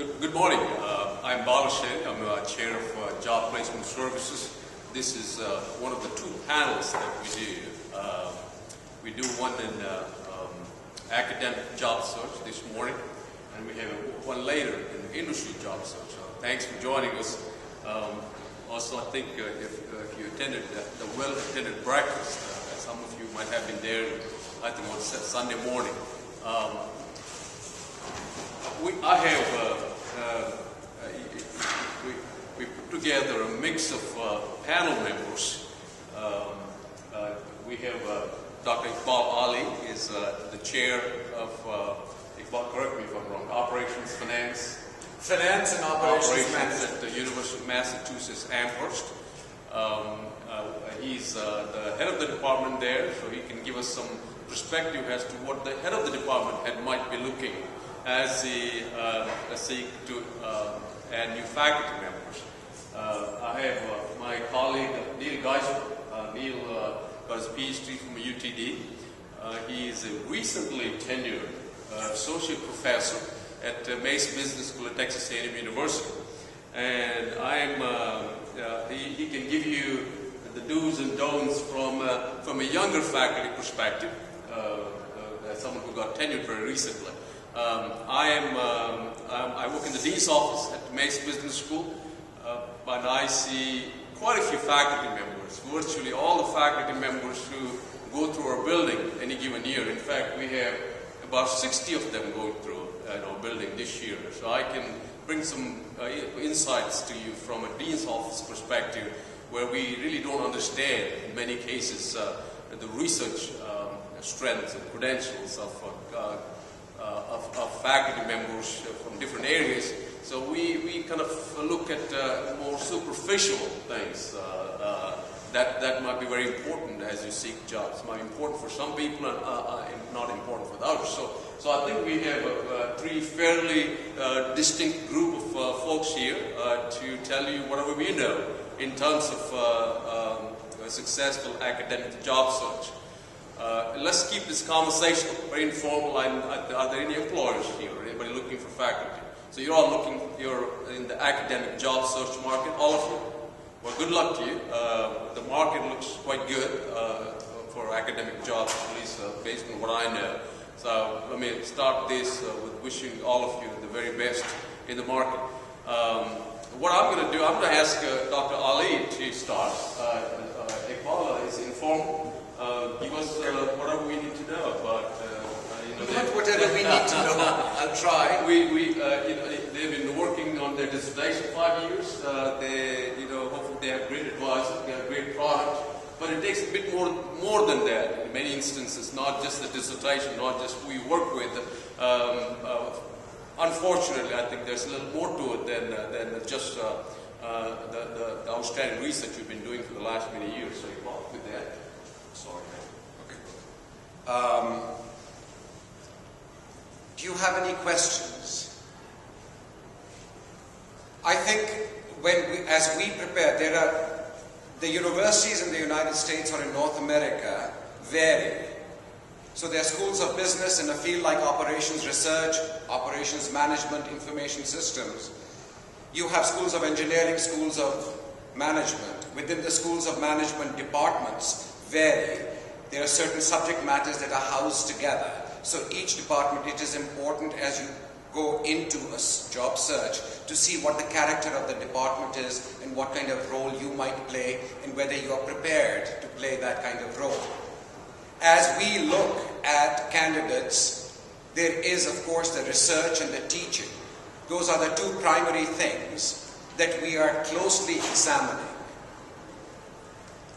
Good morning. I'm Balashen. I'm Chair of Job Placement Services. This is one of the two panels that we do. We do one in academic job search this morning, and we have one later in industry job search. Thanks for joining us. Also, I think if you attended the well-attended breakfast, some of you might have been there, I think on Sunday morning. We put together a mix of panel members. We have Dr. Iqbal Ali is the chair of, Iqbal, correct me if I'm wrong, Operations Finance. Finance and Operations at the University of Massachusetts Amherst. He's the head of the department there, so he can give us some perspective as to what the head of the department might be looking as they seek to add new faculty members. I have my colleague Neil Geisler. Neil got his PhD from UTD. He is a recently tenured associate professor at Mace Business School at Texas A&M University. And he can give you the do's and don'ts from a younger faculty perspective, as someone who got tenured very recently. I work in the Dean's office at Mace Business School, and I see quite a few faculty members, virtually all the faculty members who go through our building any given year. In fact, we have about 60 of them going through our building this year. So I can bring some insights to you from a Dean's office perspective, where we really don't understand, in many cases, the research strengths and credentials of faculty members from different areas. So we kind of look at more superficial things that might be very important as you seek jobs. It might be important for some people and not important for others. So I think we have three fairly distinct group of folks here to tell you whatever we know in terms of a successful academic job search. Let's keep this conversation very informal. Are there any employers here? Anybody looking for faculty? So you're in the academic job search market, all of you? Well, good luck to you. The market looks quite good for academic jobs, at least based on what I know. So let me start this with wishing all of you the very best in the market. What I'm going to do, I'm going to ask Dr. Ali to start. Iqbal is informal. Give us whatever we need to know about. Whatever we need to know, I'll try. They've been working on their dissertation 5 years. Hopefully they have great advisors, they have great product. But it takes a bit more than that. In many instances, not just the dissertation, not just who you work with. Unfortunately, I think there's a little more to it than just the outstanding research you've been doing for the last many years. So involved with that. Sorry. Okay. Do you have any questions? I think as we prepare, the universities in the United States or in North America vary. So there are schools of business in a field like operations research, operations management, information systems. You have schools of engineering, schools of management. Within the schools of management, departments vary. There are certain subject matters that are housed together. So each department, it is important as you go into a job search to see what the character of the department is and what kind of role you might play and whether you are prepared to play that kind of role. As we look at candidates, there is of course the research and the teaching. Those are the two primary things that we are closely examining.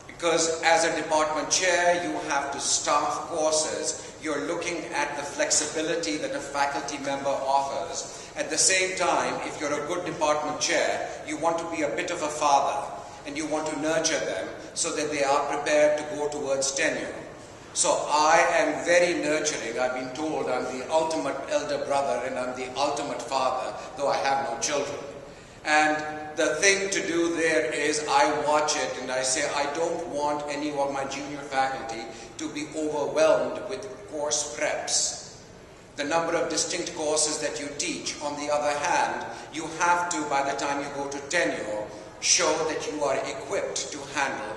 Because as a department chair, you have to staff courses. You're looking at the flexibility that a faculty member offers. At the same time, if you're a good department chair, you want to be a bit of a father and you want to nurture them so that they are prepared to go towards tenure. So I am very nurturing. I've been told I'm the ultimate elder brother and I'm the ultimate father, though I have no children. And the thing to do there is I watch it and I say I don't want any of my junior faculty to be overwhelmed with course preps. the number of distinct courses that you teach. On the other hand, you have to, by the time you go to tenure, show that you are equipped to handle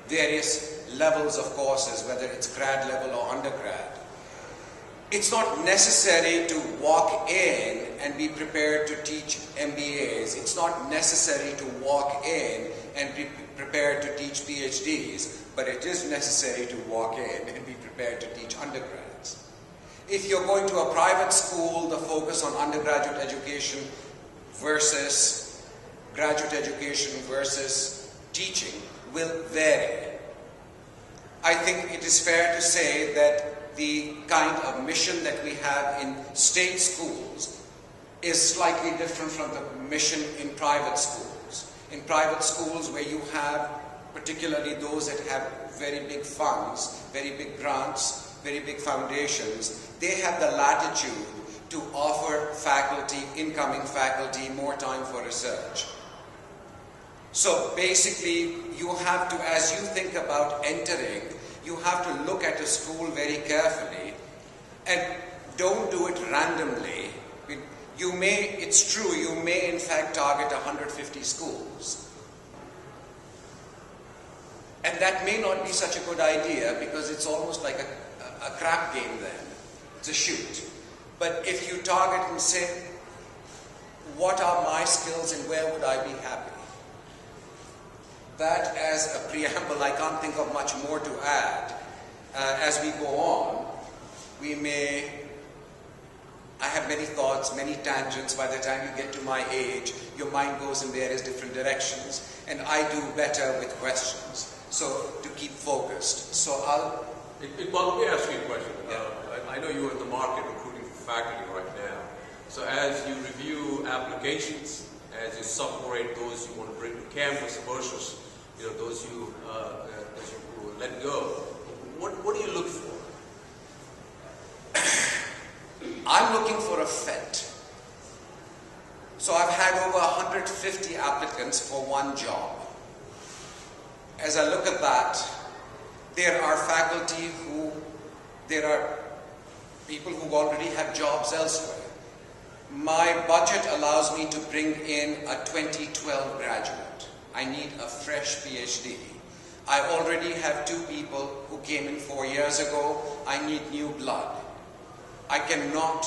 various levels of courses, whether it's grad level or undergrad. It's not necessary to walk in and be prepared to teach MBAs. It's not necessary to walk in and be prepared to teach PhDs, but it is necessary to walk in and be prepared to teach undergrads. If you're going to a private school, the focus on undergraduate education versus graduate education versus teaching will vary. I think it is fair to say that the kind of mission that we have in state schools is slightly different from the mission in private schools. In private schools, where you have particularly those that have very big funds, very big grants, very big foundations, they have the latitude to offer faculty, incoming faculty, more time for research. So basically, you have to, as you think about entering, you have to look at a school very carefully and don't do it randomly. You may, it's true, you may in fact target 150 schools. And that may not be such a good idea because it's almost like a crap game then. It's a shoot. But if you target and say, what are my skills and where would I be happy? That as a preamble, I can't think of much more to add. As we go on, I have many thoughts, many tangents. By the time you get to my age, your mind goes in various different directions, and I do better with questions. So to keep focused. So well, let me ask you a question. Yeah. I know you're in the market recruiting for faculty right now. So as you review applications, as you separate those you want to bring to campus versus those you let go, what do you look for? I'm looking for a fit. So I've had over 150 applicants for one job. As I look at that, there are people who already have jobs elsewhere. My budget allows me to bring in a 2012 graduate. I need a fresh PhD. I already have 2 people who came in 4 years ago. I need new blood. I cannot,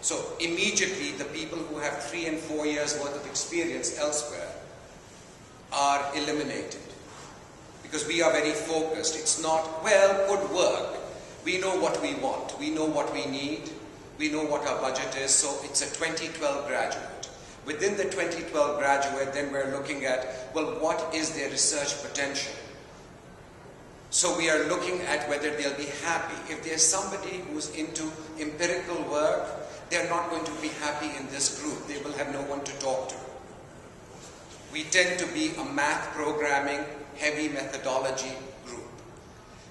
so immediately the people who have 3 and 4 years worth of experience elsewhere are eliminated. Because we are very focused. It's not, well, good work. We know what we want. We know what we need. We know what our budget is. So it's a 2012 graduate. Within the 2012 graduate, then we're looking at, well, what is their research potential? So we are looking at whether they'll be happy. If there's somebody who's into empirical work, they're not going to be happy in this group. They will have no one to talk to. We tend to be a math programming, heavy methodology group.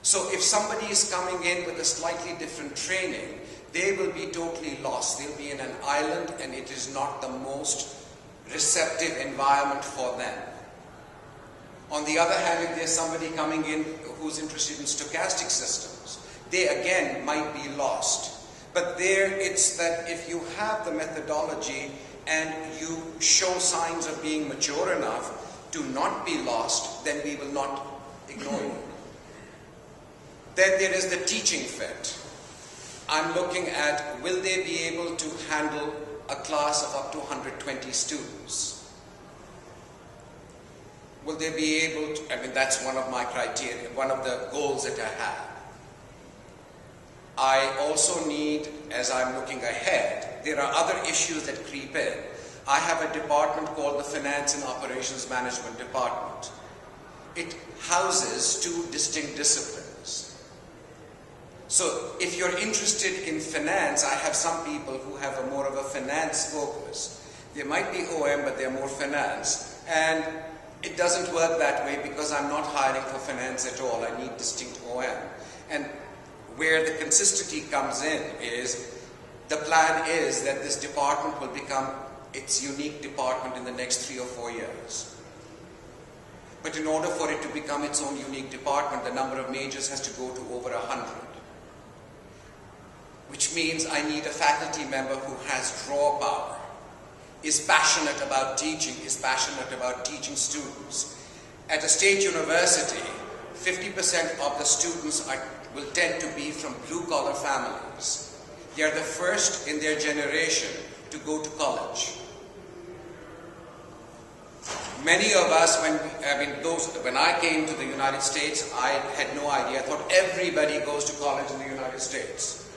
So if somebody is coming in with a slightly different training, they will be totally lost. They'll be in an island and it is not the most receptive environment for them. On the other hand, if there's somebody coming in who's interested in stochastic systems, they again might be lost. But there it's that if you have the methodology and you show signs of being mature enough to not be lost, then we will not ignore you. Then there is the teaching fit. I'm looking at, will they be able to handle a class of up to 120 students? Will they be able to, that's one of my criteria, one of the goals that I have. I also need, as I'm looking ahead, there are other issues that creep in. I have a department called the Finance and Operations Management Department. It houses 2 distinct disciplines. So if you're interested in finance, I have some people who have a more of a finance focus. They might be OM, but they're more finance. And it doesn't work that way because I'm not hiring for finance at all. I need distinct OM. And where the consistency comes in is, the plan is that this department will become its unique department in the next 3 or 4 years. But in order for it to become its own unique department, the number of majors has to go to over 100. which means I need a faculty member who has draw power, is passionate about teaching, is passionate about teaching students. At a state university, 50% of the students will tend to be from blue-collar families. They are the first in their generation to go to college. Many of us, when I came to the United States, I had no idea. I thought everybody goes to college in the United States.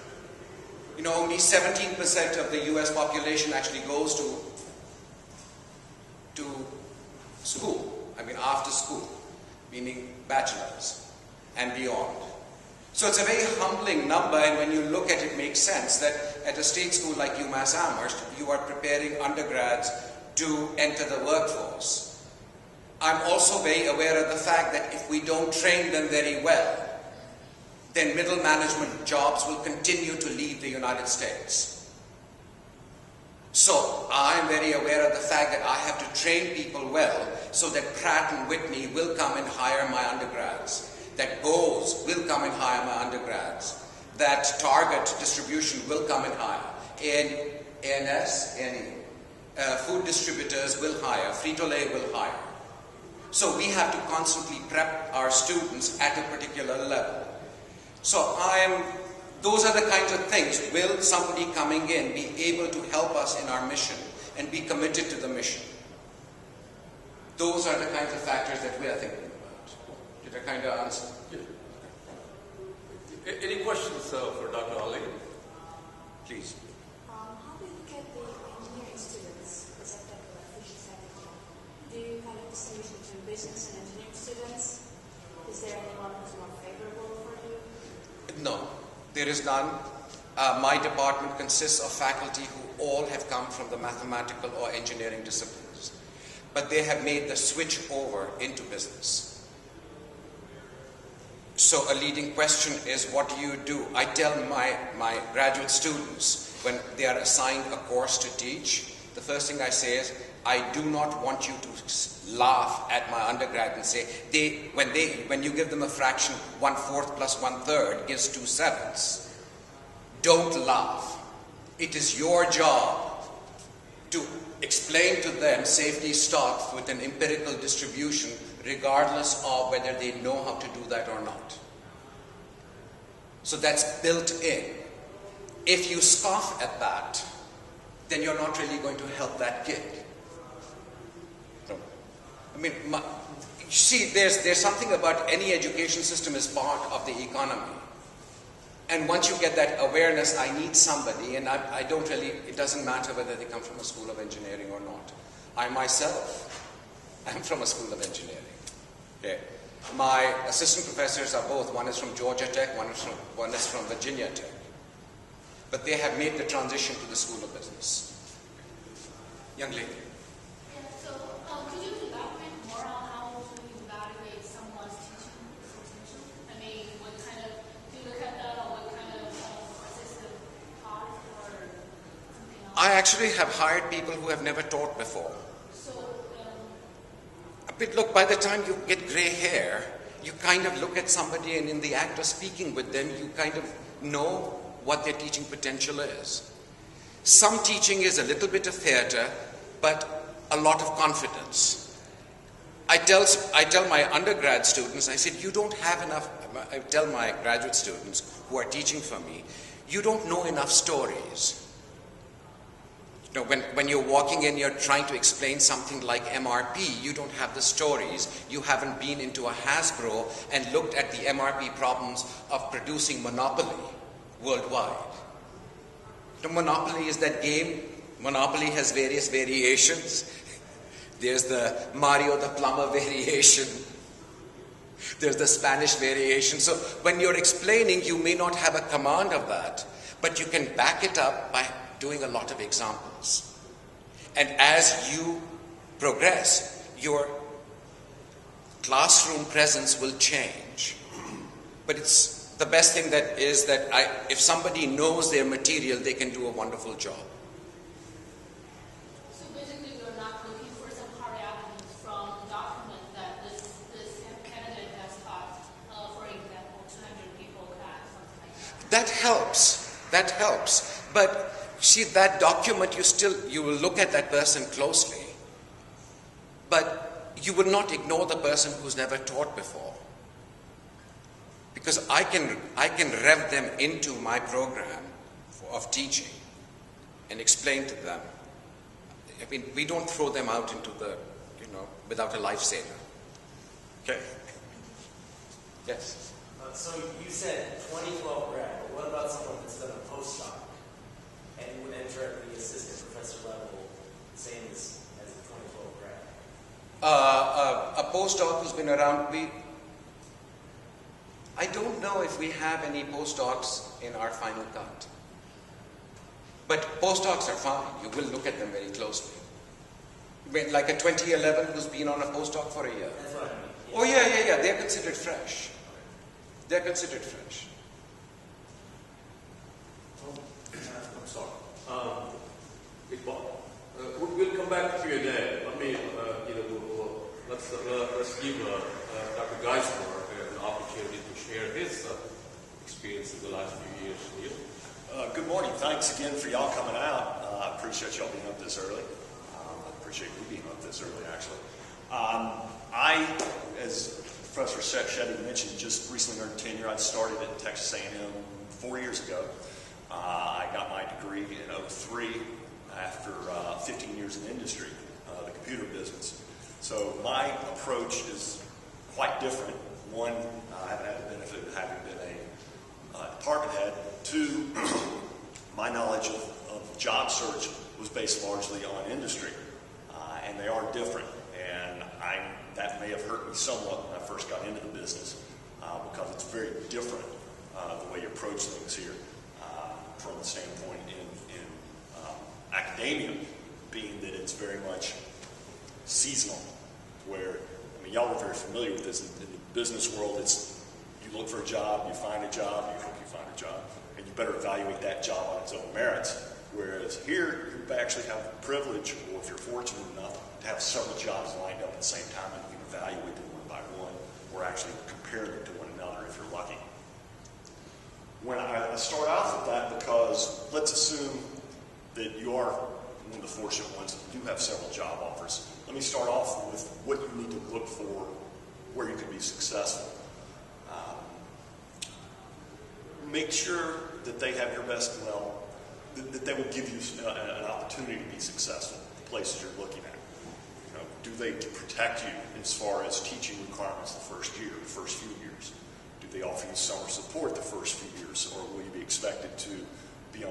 You know, only 17% of the US population actually goes to school. After school, meaning bachelor's and beyond. So it's a very humbling number, and when you look at it, it makes sense that at a state school like UMass Amherst, you are preparing undergrads to enter the workforce. I'm also very aware of the fact that if we don't train them very well, then middle management jobs will continue to leave the United States. So I'm very aware of the fact that I have to train people well so that Pratt & Whitney will come and hire my undergrads, that Bose will come and hire my undergrads, that Target Distribution will come and hire, and ANS, food distributors will hire, Frito-Lay will hire. So we have to constantly prep our students at a particular level. So those are the kinds of things. Will somebody coming in be able to help us in our mission and be committed to the mission? Those are the kinds of factors that we are thinking about. Did I kind of answer? Yeah. Any questions for Dr. Ali? Please. How do you get the engineering students, as a Fisher said, do you kind of distinguish between business and engineering students? Is there anyone who's more favorable for you? No, there is none. My department consists of faculty who all have come from the mathematical or engineering disciplines, but they have made the switch over into business. So a leading question is, what do you do? I tell my graduate students when they are assigned a course to teach, the first thing I say is, I do not want you to laugh at my undergrad and say, when you give them a fraction, 1/4 plus 1/3 gives 2/7. Don't laugh. It is your job to explain to them safety stocks with an empirical distribution, regardless of whether they know how to do that or not. So that's built in. If you scoff at that, then you're not really going to help that kid. See, there's something about any education system is part of the economy. And once you get that awareness, I need somebody, and I don't really, it doesn't matter whether they come from a school of engineering or not. I myself, I'm from a school of engineering. Okay. My assistant professors are both, one is from Georgia Tech, one is from Virginia Tech. But they have made the transition to the School of Business. Young lady. Yeah, so could you elaborate more on how to evaluate someone's teaching potential? What kind of, do you look at that, or what kind of assistive taught or something else? I actually have hired people who have never taught before. So, But look, by the time you get gray hair, you kind of look at somebody, and in the act of speaking with them, you kind of know what their teaching potential is. Some teaching is a little bit of theater, but a lot of confidence. I tell my undergrad students, I said, you don't have enough, I tell my graduate students who are teaching for me, you don't know enough stories. You know, when you're walking in, you're trying to explain something like MRP, you don't have the stories. You haven't been into a Hasbro and looked at the MRP problems of producing Monopoly worldwide. The Monopoly is that game. Monopoly has various variations. There's the Mario the Plumber variation. There's the Spanish variation. So when you're explaining, you may not have a command of that, but you can back it up by doing a lot of examples. And as you progress, your classroom presence will change. But it's the best thing that is that if somebody knows their material, they can do a wonderful job. so basically you're not looking for some hard evidence from the document that this candidate has taught, for example, 200 people class, something like that. That helps. that helps. But see, that document, you will look at that person closely, but you will not ignore the person who's never taught before. Because I can rev them into my program of teaching and explain to them. I mean, we don't throw them out into the, without a lifesaver. Okay. Yes. So you said 2012 grad, but what about someone that's done a postdoc and would enter at the assistant professor level, same as a 2012 grad? A postdoc who's been around, I don't know if we have any postdocs in our final cut. But postdocs are fine. You will look at them very closely. Like a 2011 who's been on a postdoc for a year. That's what I mean. Oh, yeah. They're considered fresh. They're considered fresh. I'm sorry. We'll come back to your dad. Let me, let's give Dr. Geisler an opportunity to share his experience in the last few years. Neil? Good morning. Thanks again for y'all coming out. I appreciate y'all being up this early. I appreciate you being up this early, actually. I, as Professor Shetty mentioned, just recently earned tenure. I started at Texas A&M 4 years ago. I got my degree in 2003 after 15 years in industry, the computer business. So my approach is quite different. One, I haven't had the benefit of having been a department head. Two, my knowledge of job search was based largely on industry, and they are different. And that may have hurt me somewhat when I first got into the business, because it's very different the way you approach things here, from the standpoint in academia, being that it's very much seasonal. Where, y'all are very familiar with this in the business world. It's you look for a job, you find a job, you hope you find a job, and you better evaluate that job on its own merits. Whereas here, you actually have the privilege, or if you're fortunate enough, to have several jobs lined up at the same time, and you can evaluate them one by one, or actually compare them to one another if you're lucky. When I start off with that, because let's assume that you are one of the fortunate ones that do have several job offers. Let me start off with what you need to look for where you can be successful. Make sure that they have your best, that they will give you an opportunity to be successful, the places you're looking at. Do they protect you as far as teaching requirements the first year, the first few years? Do they offer you summer support the first few years, or will you be expected to be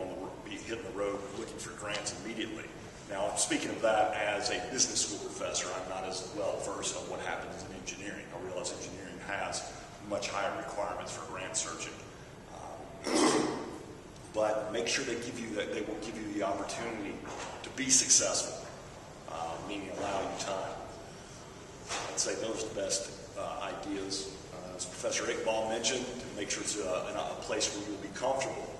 hitting the road looking for grants immediately? Now, speaking of that, as a business school professor, I'm not as well versed on what happens in engineering. I realize engineering has much higher requirements for grant searching. But make sure they will give you the opportunity to be successful, meaning allow you time. I'd say those are the best ideas. As Professor Iqbal mentioned, to make sure it's a place where you'll be comfortable.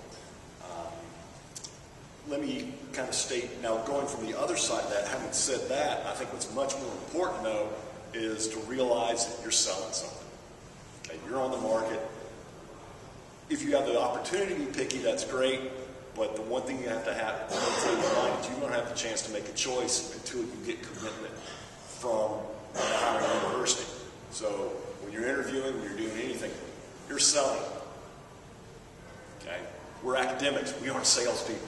Let me kind of state, now going from the other side of that, having said that, I think what's much more important, though, is to realize that you're selling something. Okay, you're on the market. If you have the opportunity to be picky, that's great, but the one thing you have to have in your mind is you don't have the chance to make a choice until you get commitment from the hiring university. So when you're interviewing, when you're doing anything, you're selling. Okay? We're academics. We aren't salespeople.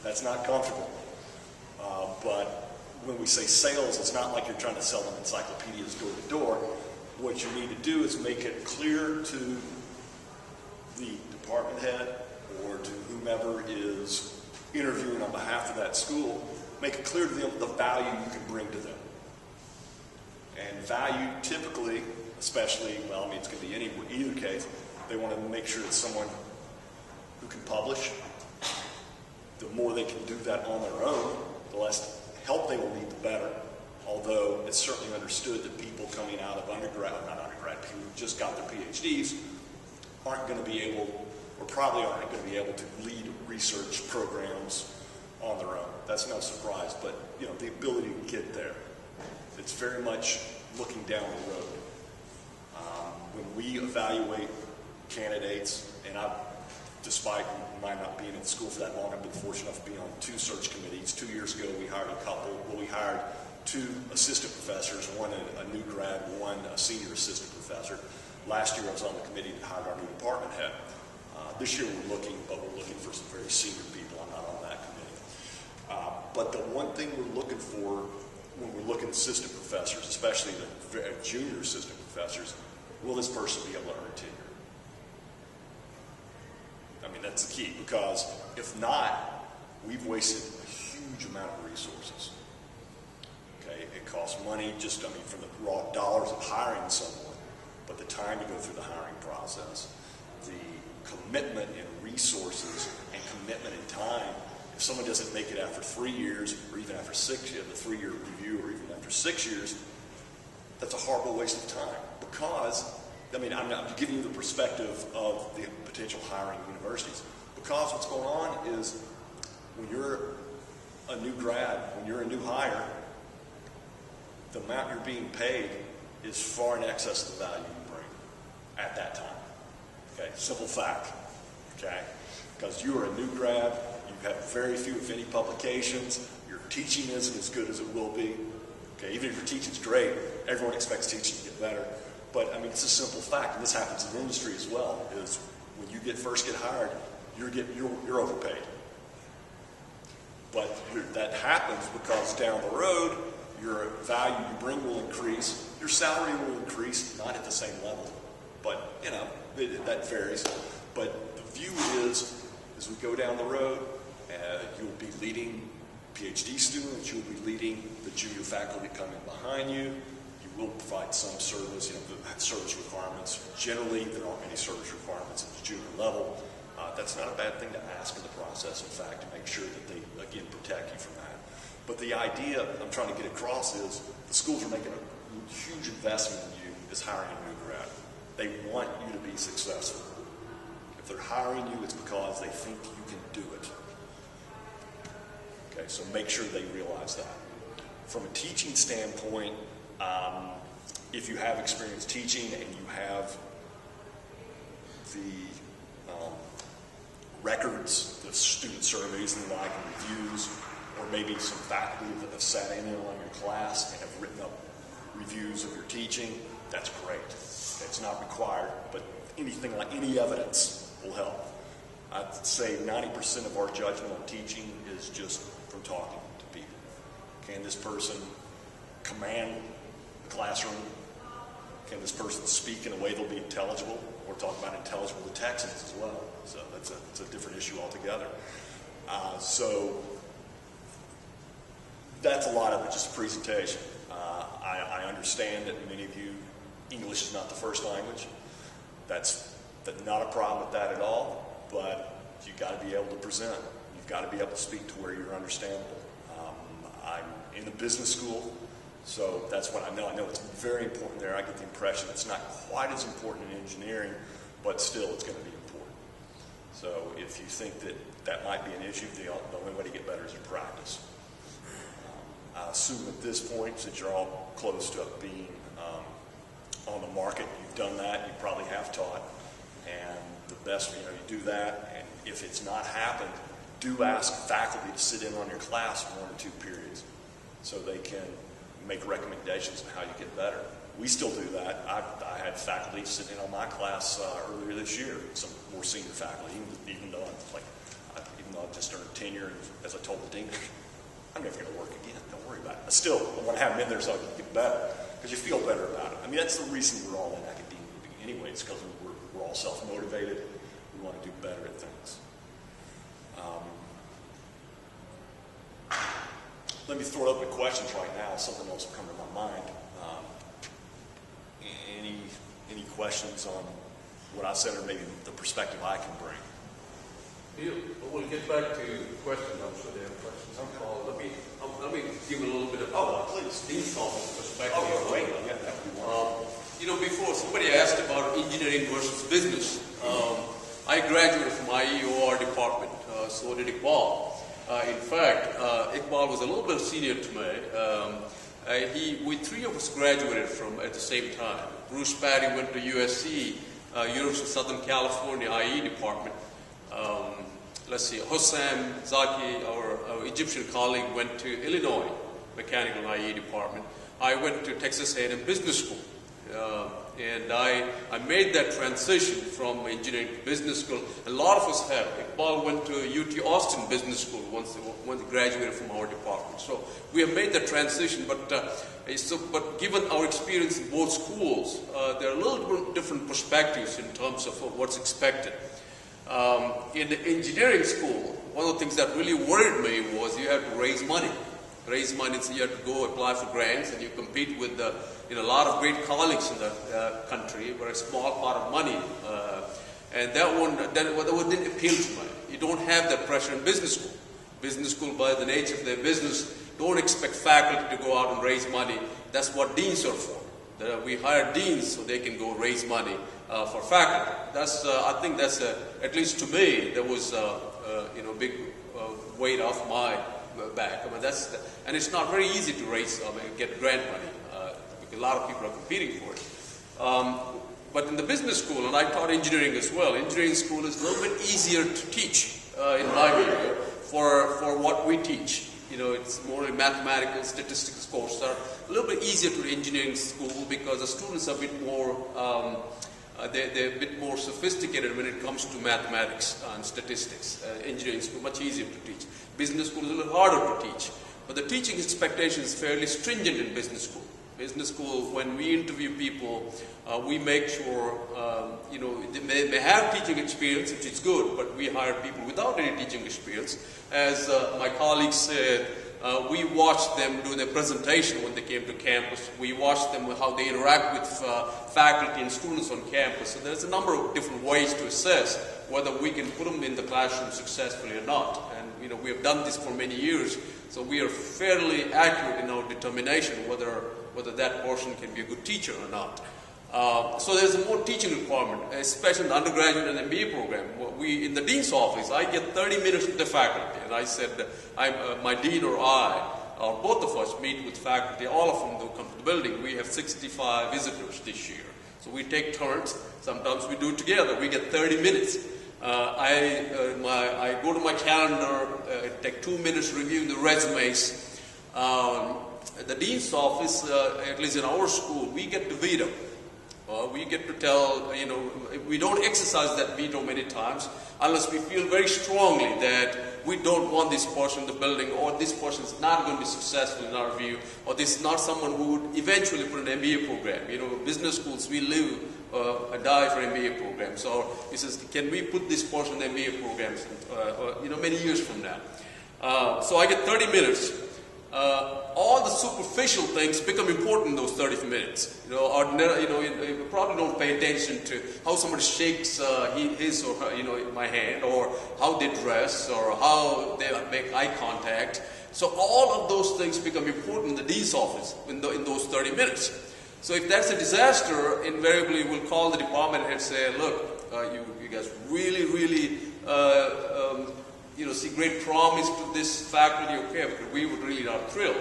That's not comfortable. But when we say sales, it's not like you're trying to sell them encyclopedias door to door. What you need to do is make it clear to the department head or to whomever is interviewing on behalf of that school, make it clear to them the value you can bring to them. And value typically, especially, it's going to be either case, they want to make sure it's someone who can publish. The more they can do that on their own, the less help they will need, the better. Although it's certainly understood that people coming out of people who just got their PhDs aren't going to be able, or probably aren't going to be able to lead research programs on their own. That's no surprise, but the ability to get there. It's very much looking down the road. When we evaluate candidates, and despite my not being in school for that long, I've been fortunate enough to be on 2 search committees. 2 years ago, we hired a couple. Well, we hired 2 assistant professors, one a new grad, one a senior assistant professor. Last year, I was on the committee that hired our new department head. This year, we're looking for some very senior people. I'm not on that committee. But the one thing we're looking for when we're looking at assistant professors, especially the junior assistant professors, will this person be able to earn tenure? I mean, that's the key, because if not, we've wasted a huge amount of resources. Okay, it costs money just, from the raw dollars of hiring someone, but the time to go through the hiring process, the commitment in resources and commitment in time. If someone doesn't make it after 3 years, or even after 6 years, the 3-year review, or even after 6 years, that's a horrible waste of time. Because, I'm giving you the perspective of the potential hiring universities. Because what's going on is, when you're a new grad, when you're a new hire, the amount you're being paid is far in excess of the value you bring at that time. Okay, simple fact. Okay, because you are a new grad, you have very few, if any, publications. Your teaching isn't as good as it will be. Okay, even if your teaching's great, everyone expects teaching to get better. But it's a simple fact, and this happens in industry as well. Is when you first get hired, you're overpaid. But that happens because down the road, your value you bring will increase, your salary will increase, not at the same level, but that varies. But the view is, as we go down the road, you'll be leading PhD students, you'll be leading the junior faculty coming behind you. You will provide some service, service requirements. Generally, there aren't many service requirements at the junior level. That's not a bad thing to ask in the process, in fact, to make sure that they, again, protect you from that. But the idea I'm trying to get across is the schools are making a huge investment in you as hiring a new grad. They want you to be successful. If they're hiring you, it's because they think you can do it. Okay, so make sure they realize that. From a teaching standpoint, if you have experience teaching and you have the records, the student surveys and the like, and reviews, or maybe some faculty that have sat in on your class and have written up reviews of your teaching, that's great. It's not required, but anything like any evidence will help. I'd say 90% of our judgment on teaching is just from talking to people. Can this person command the classroom? Can this person speak in a way that'll be intelligible? We're talking about intelligible to Texans as well, so that's a different issue altogether. So that's a lot of it, just a presentation. I understand that many of you, English is not the first language. That's not a problem with that at all, but you've got to be able to present. You've got to be able to speak to where you're understandable. I'm in a business school, so that's what I know. I know it's very important there. I get the impression it's not quite as important in engineering, but still it's going to be important. So if you think that might be an issue, the only way to get better is to practice. I assume at this point, since you're all close to being on the market, you've done that, you probably have taught, and the best, you do that, and if it's not happened, do ask faculty to sit in on your class for 1 or 2 periods so they can make recommendations on how you get better. We still do that. I had faculty sit in on my class earlier this year, some more senior faculty, even though I've just earned tenure, and as I told the dean, I'm never going to work again. Don't worry about it. I still want to have them in there so I can get better, because you feel better about it. That's the reason we're all in academia anyway. It's because we're all self-motivated. We want to do better at things. Let me throw it open to questions right now. Something else will come to my mind. Any questions on what I said, or maybe the perspective I can bring? We'll get back to questions. I'm sure they have questions. Let me give a little bit of Dean's perspective. Before somebody asked about engineering versus business, I graduated from IEOR department. So did Iqbal. In fact, Iqbal was a little bit senior to me. We 3 of us graduated from at the same time. Bruce Patty went to USC, University of Southern California, IE department. let's see, Hossam Zaki, our Egyptian colleague, went to Illinois Mechanical and IE department. I went to Texas A&M Business School. And I made that transition from engineering to business school. A lot of us have. Iqbal went to UT Austin Business School once they graduated from our department. So we have made that transition, but given our experience in both schools, there are a little different perspectives in terms of what's expected. In the engineering school, one of the things that really worried me was you have to raise money. So you have to go apply for grants, and you compete with a lot of great colleagues in the country for a small pot of money. And that one didn't appeal to me. You don't have that pressure in business school. Business school, by the nature of their business, don't expect faculty to go out and raise money. That's what deans are for. We hire deans so they can go raise money for faculty. I think that's at least to me, there was big weight off my back. And it's not very easy to get grant money because a lot of people are competing for it. But in the business school, and I taught engineering as well, engineering school is a little bit easier to teach, in my view, for what we teach. It's more a mathematical, statistics course are a little bit easier to the engineering school because the students are a bit more, they're a bit more sophisticated when it comes to mathematics and statistics. Engineering school, much easier to teach. Business school is a little harder to teach. But the teaching expectation is fairly stringent in business school. Business school, when we interview people, we make sure, they may have teaching experience, which is good, but we hire people without any teaching experience. As my colleagues said, we watched them do their presentation when they came to campus. We watched them how they interact with faculty and students on campus. So there's a number of different ways to assess whether we can put them in the classroom successfully or not. And we have done this for many years, so we are fairly accurate in our determination whether that person can be a good teacher or not. So there's a more teaching requirement, especially in the undergraduate and MBA program. In the dean's office, I get 30 minutes with the faculty, and I said, my dean or I, or both of us meet with faculty, all of them will come to the building. We have 65 visitors this year. So we take turns. Sometimes we do it together. We get 30 minutes. I go to my calendar, take 2 minutes reviewing the resumes. At the dean's office, at least in our school, we get to veto. We get to tell, we don't exercise that veto many times unless we feel very strongly that we don't want this person in the building, or this person is not going to be successful in our view, or this is not someone who would eventually put an MBA program. Business schools, we live and die for MBA programs. So he says, can we put this person in MBA programs, many years from now? So I get 30 minutes. All the superficial things become important in those 30 minutes. You probably don't pay attention to how somebody shakes his or her, my hand, or how they dress, or how they make eye contact. So all of those things become important in the dean's office in those 30 minutes. So if that's a disaster, invariably we'll call the department and say, look, you guys really see great promise to this faculty, okay, but we would really not thrilled.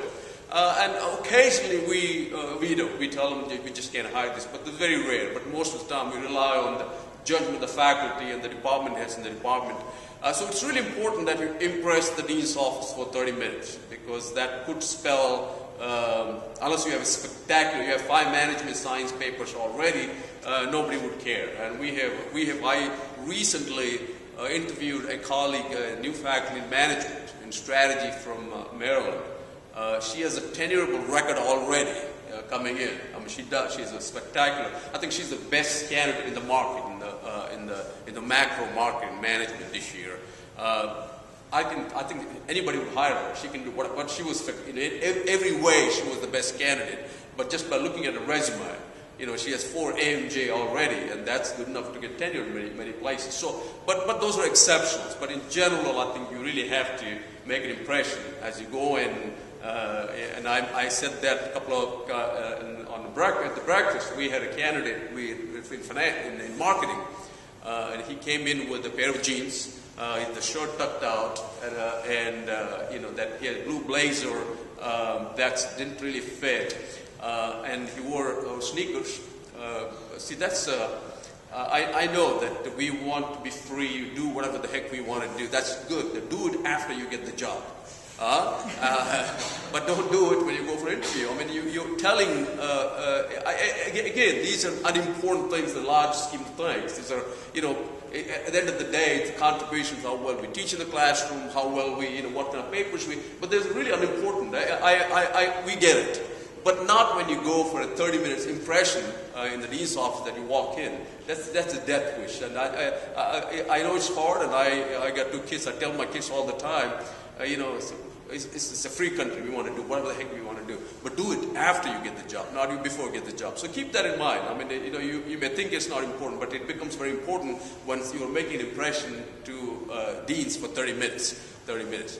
And occasionally we veto. We tell them we just can't hire this, but it's very rare. But most of the time we rely on the judgment of the faculty and the department heads in the department. So it's really important that you impress the dean's office for 30 minutes, because that could spell, unless you have you have 5 management science papers already, nobody would care. And I recently interviewed a colleague, a new faculty in management and strategy from Maryland. She has a tenurable record already coming in. She's a spectacular. I think she's the best candidate in the market, in the macro market in management this year. I think anybody would hire her. She can do what she was in every way. She was the best candidate. But just by looking at her resume, she has 4 AMJ already, and that's good enough to get tenure in many places. So, but those are exceptions. But in general, I think you really have to make an impression as you go in. And I said that a couple of at the breakfast. We had a candidate in marketing, and he came in with a pair of jeans, the shirt tucked out, and that he had a blue blazer that didn't really fit. And he wore sneakers. I know that we want to be free, do whatever the heck we want to do. That's good. Do it after you get the job. But don't do it when you go for an interview. I mean, you're telling, again, these are unimportant things, the large scheme of things. These are, at the end of the day, it's the contributions, how well we teach in the classroom, how well we, what kind of papers we, but there's really unimportant. We get it. But not when you go for a 30 minutes impression in the dean's office that you walk in. That's a death wish. And I know it's hard, and I got 2 kids. I tell my kids all the time, it's a free country. We want to do whatever the heck we want to do. But do it after you get the job, not before you get the job. So keep that in mind. I mean, you may think it's not important, but it becomes very important when you're making an impression to deans for 30 minutes. 30 minutes.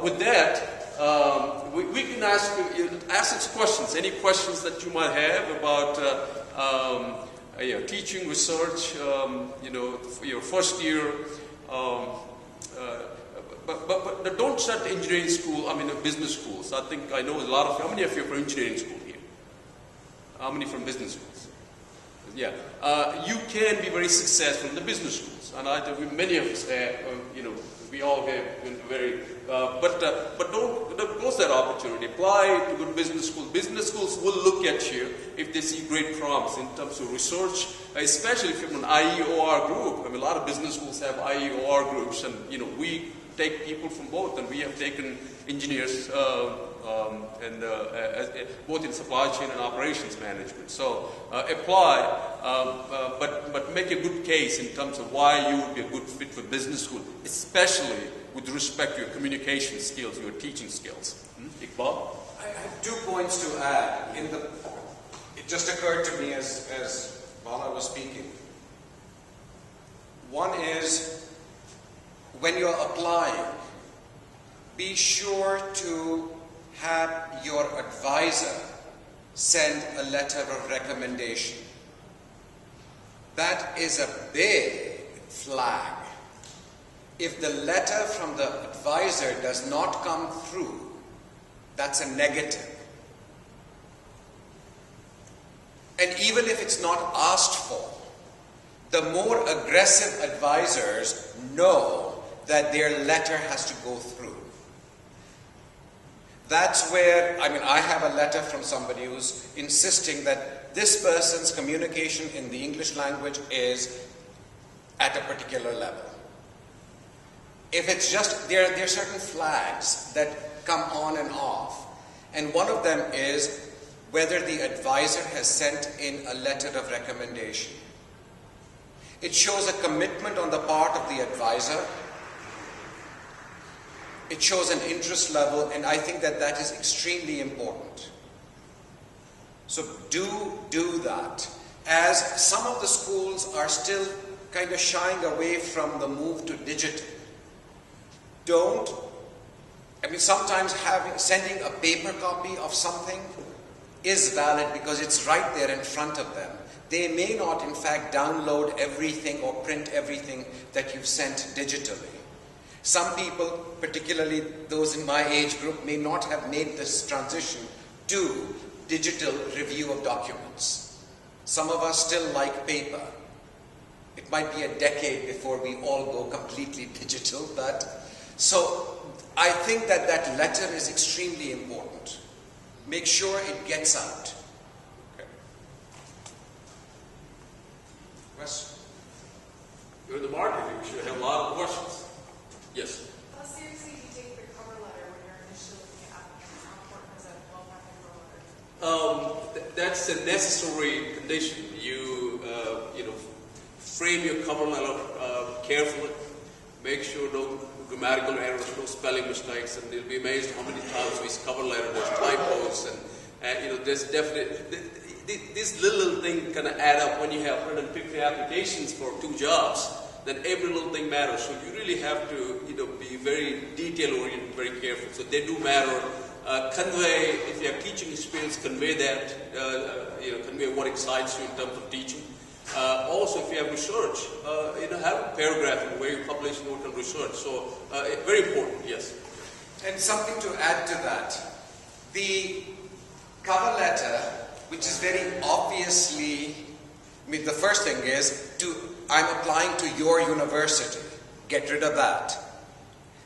With that, we can ask us questions. Any questions that you might have about teaching, research, for your first year. But don't start engineering school, business schools. I know a lot of, how many of you are from engineering school here? How many from business schools? Yeah. You can be very successful in the business schools. And I think many of us have, we all have been very, but don't close that opportunity. Apply to good business schools. Business schools will look at you if they see great promise in terms of research, especially if you're from an IEOR group. A lot of business schools have IEOR groups, and we take people from both, and we have taken engineers both in supply chain and operations management. So apply, but make a good case in terms of why you would be a good fit for business school, especially with respect to your communication skills, your teaching skills. Iqbal? I have 2 points to add. It just occurred to me as Bala was speaking. One is, when you're applying, be sure to have your advisor send a letter of recommendation. That is a big flag. If the letter from the advisor does not come through, that's a negative. And even if it's not asked for, the more aggressive advisors know that their letter has to go through. That's where, I have a letter from somebody who's insisting that this person's communication in the English language is at a particular level. If it's just, there are certain flags that come on and off. And one of them is whether the advisor has sent in a letter of recommendation. It shows a commitment on the part of the advisor. It shows an interest level, and I think that is extremely important. So do that. As some of the schools are still kind of shying away from the move to digital. Sometimes sending a paper copy of something is valid because it's right there in front of them. They may not, in fact, download everything or print everything that you've sent digitally. Some people, particularly those in my age group, may not have made this transition to digital review of documents. Some of us still like paper. It might be a decade before we all go completely digital, so I think that letter is extremely important. Make sure it gets out. Okay. Question? You're in the market, you should have a lot of questions. Yes. How seriously do you take the cover letter when you're initially looking at applicants? How important is that well-packed cover letter? That's a necessary condition. You frame your cover letter carefully. Make sure no grammatical errors, no spelling mistakes, and you'll be amazed how many times we cover letter there's typos, and there's definitely this little thing kind of add up when you have 150 applications for 2 jobs. Then every little thing matters. So you really have to, be very detail-oriented, very careful. So they do matter. Convey, if you have teaching experience, convey that. Convey what excites you in terms of teaching. Also, if you have research, have a paragraph in where you publish note on research. So very important, yes. And something to add to that. The cover letter, which is very obviously I mean, the first thing is, I'm applying to your university. Get rid of that.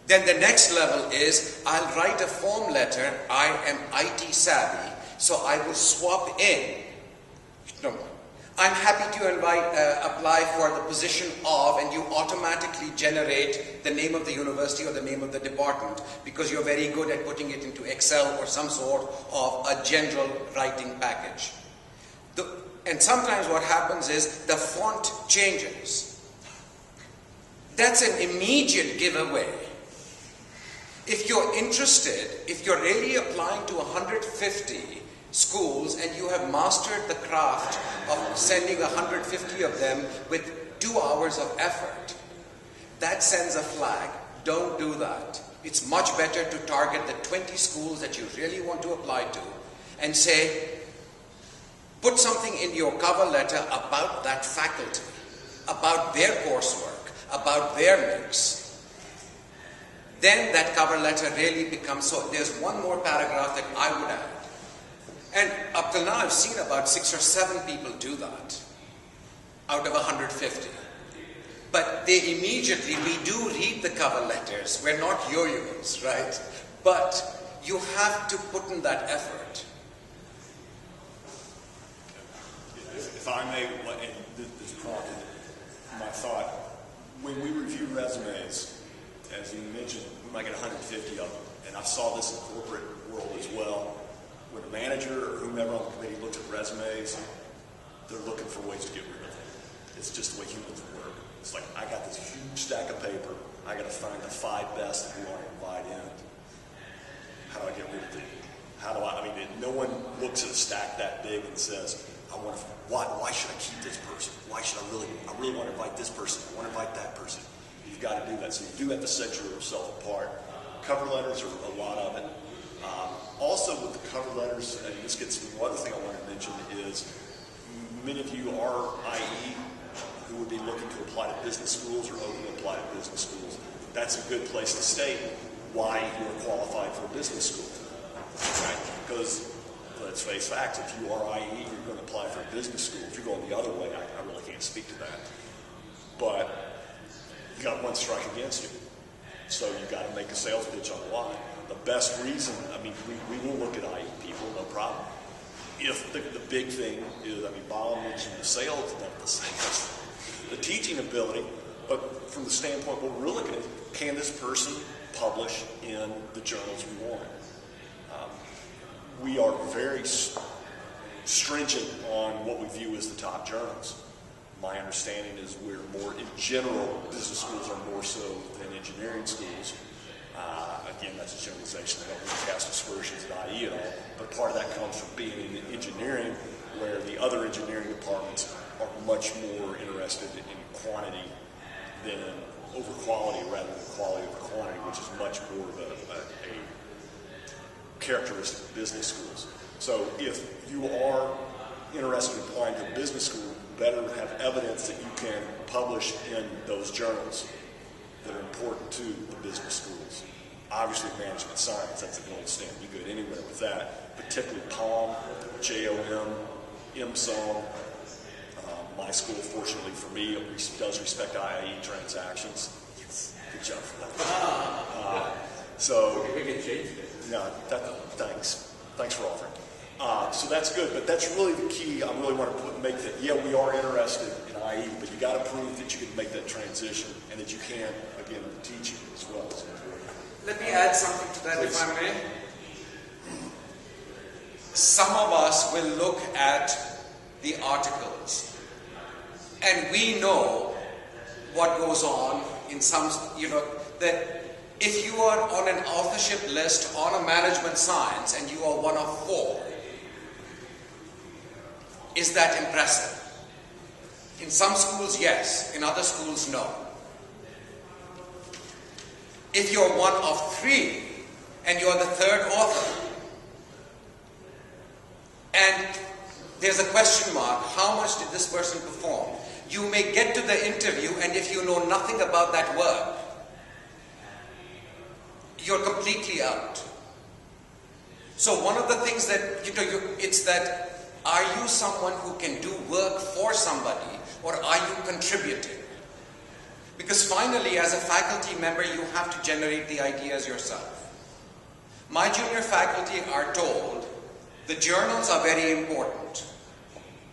Then the next level is, I'll write a form letter, I am IT savvy, so I will swap in. No. I'm happy to apply for the position of, and you automatically generate the name of the university or the name of the department because you're very good at putting it into Excel or some sort of a general writing package. And sometimes what happens is the font changes. That's an immediate giveaway. If you're interested, if you're really applying to 150 schools and you have mastered the craft of sending 150 of them with 2 hours of effort, that sends a flag. Don't do that. It's much better to target the 20 schools that you really want to apply to and say, put something in your cover letter about that faculty, about their coursework, about their mix. Then that cover letter really becomes, so there's one more paragraph that I would add. And up till now I've seen about 6 or 7 people do that out of 150. But we do read the cover letters. We're not yo-yos, right? But you have to put in that effort. If I may, and this prompted my thought, when we review resumes, as you mentioned, we might get 150 of them, and I saw this in the corporate world as well. When a manager or whomever on the committee looks at resumes, they're looking for ways to get rid of them. It's just the way humans work. It's like, I got this huge stack of paper, I got to find the 5 best that we want to invite in. How do I get rid of them? No one looks at a stack that big and says, why should I keep this person? Why should I really want to invite this person? I want to invite that person. You've got to do that. So you do have to set yourself apart. Cover letters are a lot of it. Also with the cover letters, and this gets to the other thing I want to mention is many of you are IE who would be looking to apply to business schools or open to apply to business schools. That's a good place to state why you're qualified for a business school. Right? Because let's face facts, if you are IE, you're going to apply for a business school. If you're going the other way, I really can't speak to that. But you got one strike against you. So you've got to make a sales pitch on why. The best reason, we will look at IE people, no problem. If the big thing is, Bob mentioned the sales, not the sales, the teaching ability, but from the standpoint, what we're looking at, can this person publish in the journals we want? We are very stringent on what we view as the top journals. My understanding is we're more, in general, business schools are more so than engineering schools. Again, that's a generalization. I don't really cast aspersions at IE at all, but part of that comes from being in engineering, where the other engineering departments are much more interested in quantity than over quality rather than quality over quantity, which is much more of a characteristic of business schools. So if you are interested in applying to a business school, better have evidence that you can publish in those journals that are important to the business schools. Obviously, management science, that's a gold standard. You go anywhere with that, particularly POM, JOM, MSOM. My school, fortunately for me, does respect IE transactions. Good job for that. So we can change it. No, thanks. Thanks for offering. So that's good, but that's really the key. I really want to make that, yeah, we are interested in IE, but you got to prove that you can make that transition and that you can, again, teach it as well. Let me add something to that, Please. if I may. Some of us will look at the articles, and we know what goes on in some, that if you are on an authorship list on a management science and you are one of 4, is that impressive? In some schools, yes. In other schools, no. If you're one of 3 and you're the 3rd author, and there's a question mark, how much did this person perform? You may get to the interview, and if you know nothing about that work, you're completely out. So one of the things that, it's that Are you someone who can do work for somebody, or are you contributing? Because finally, as a faculty member, you have to generate the ideas yourself. My junior faculty are told the journals are very important.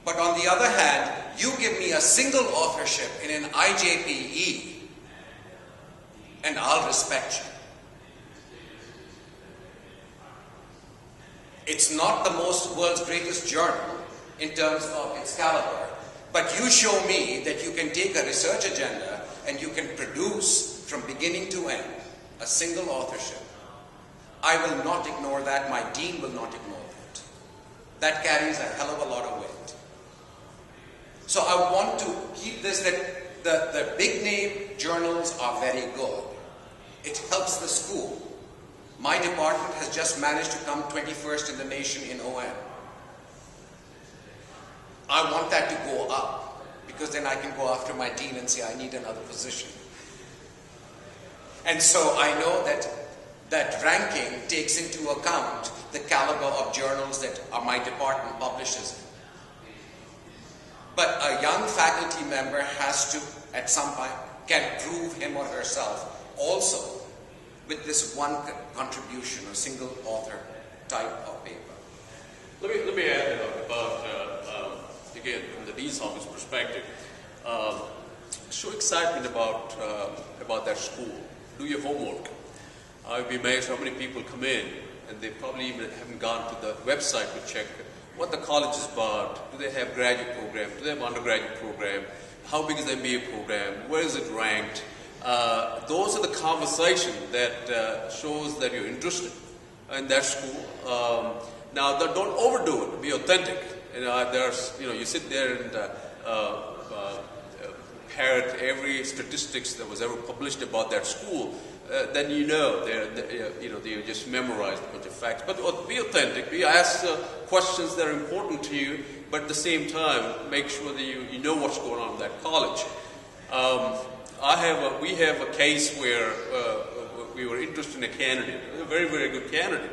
But on the other hand, you give me a single authorship in an IJPE, and I'll respect you. It's not the world's greatest journal in terms of its caliber, but you show me that you can take a research agenda and you can produce from beginning to end a single authorship. I will not ignore that. My dean will not ignore that. That carries a hell of a lot of weight. So I want to keep this, that the big name journals are very good. It helps the school. My department has just managed to come 21st in the nation in OM. I want that to go up, because then I can go after my dean and say, I need another position. And so I know that that ranking takes into account the caliber of journals that my department publishes. But a young faculty member has to, at some point, can prove him or herself also with this one contribution, a single author type of paper. Let me add about again, from the Dean's Office perspective, show excitement about that school. Do your homework. I'd be amazed how many people come in and they probably even haven't gone to the website to check what the college is about. Do they have graduate program? Do they have undergraduate program? How big is the MBA program? Where is it ranked? Those are the conversations that shows that you're interested in that school. Now, don't overdo it. Be authentic. You sit there and parrot every statistics that was ever published about that school. Then they just memorize a bunch of facts. But be authentic. Ask questions that are important to you, but at the same time, make sure that you know what's going on in that college. We have a case where we were interested in a candidate, a very, very good candidate.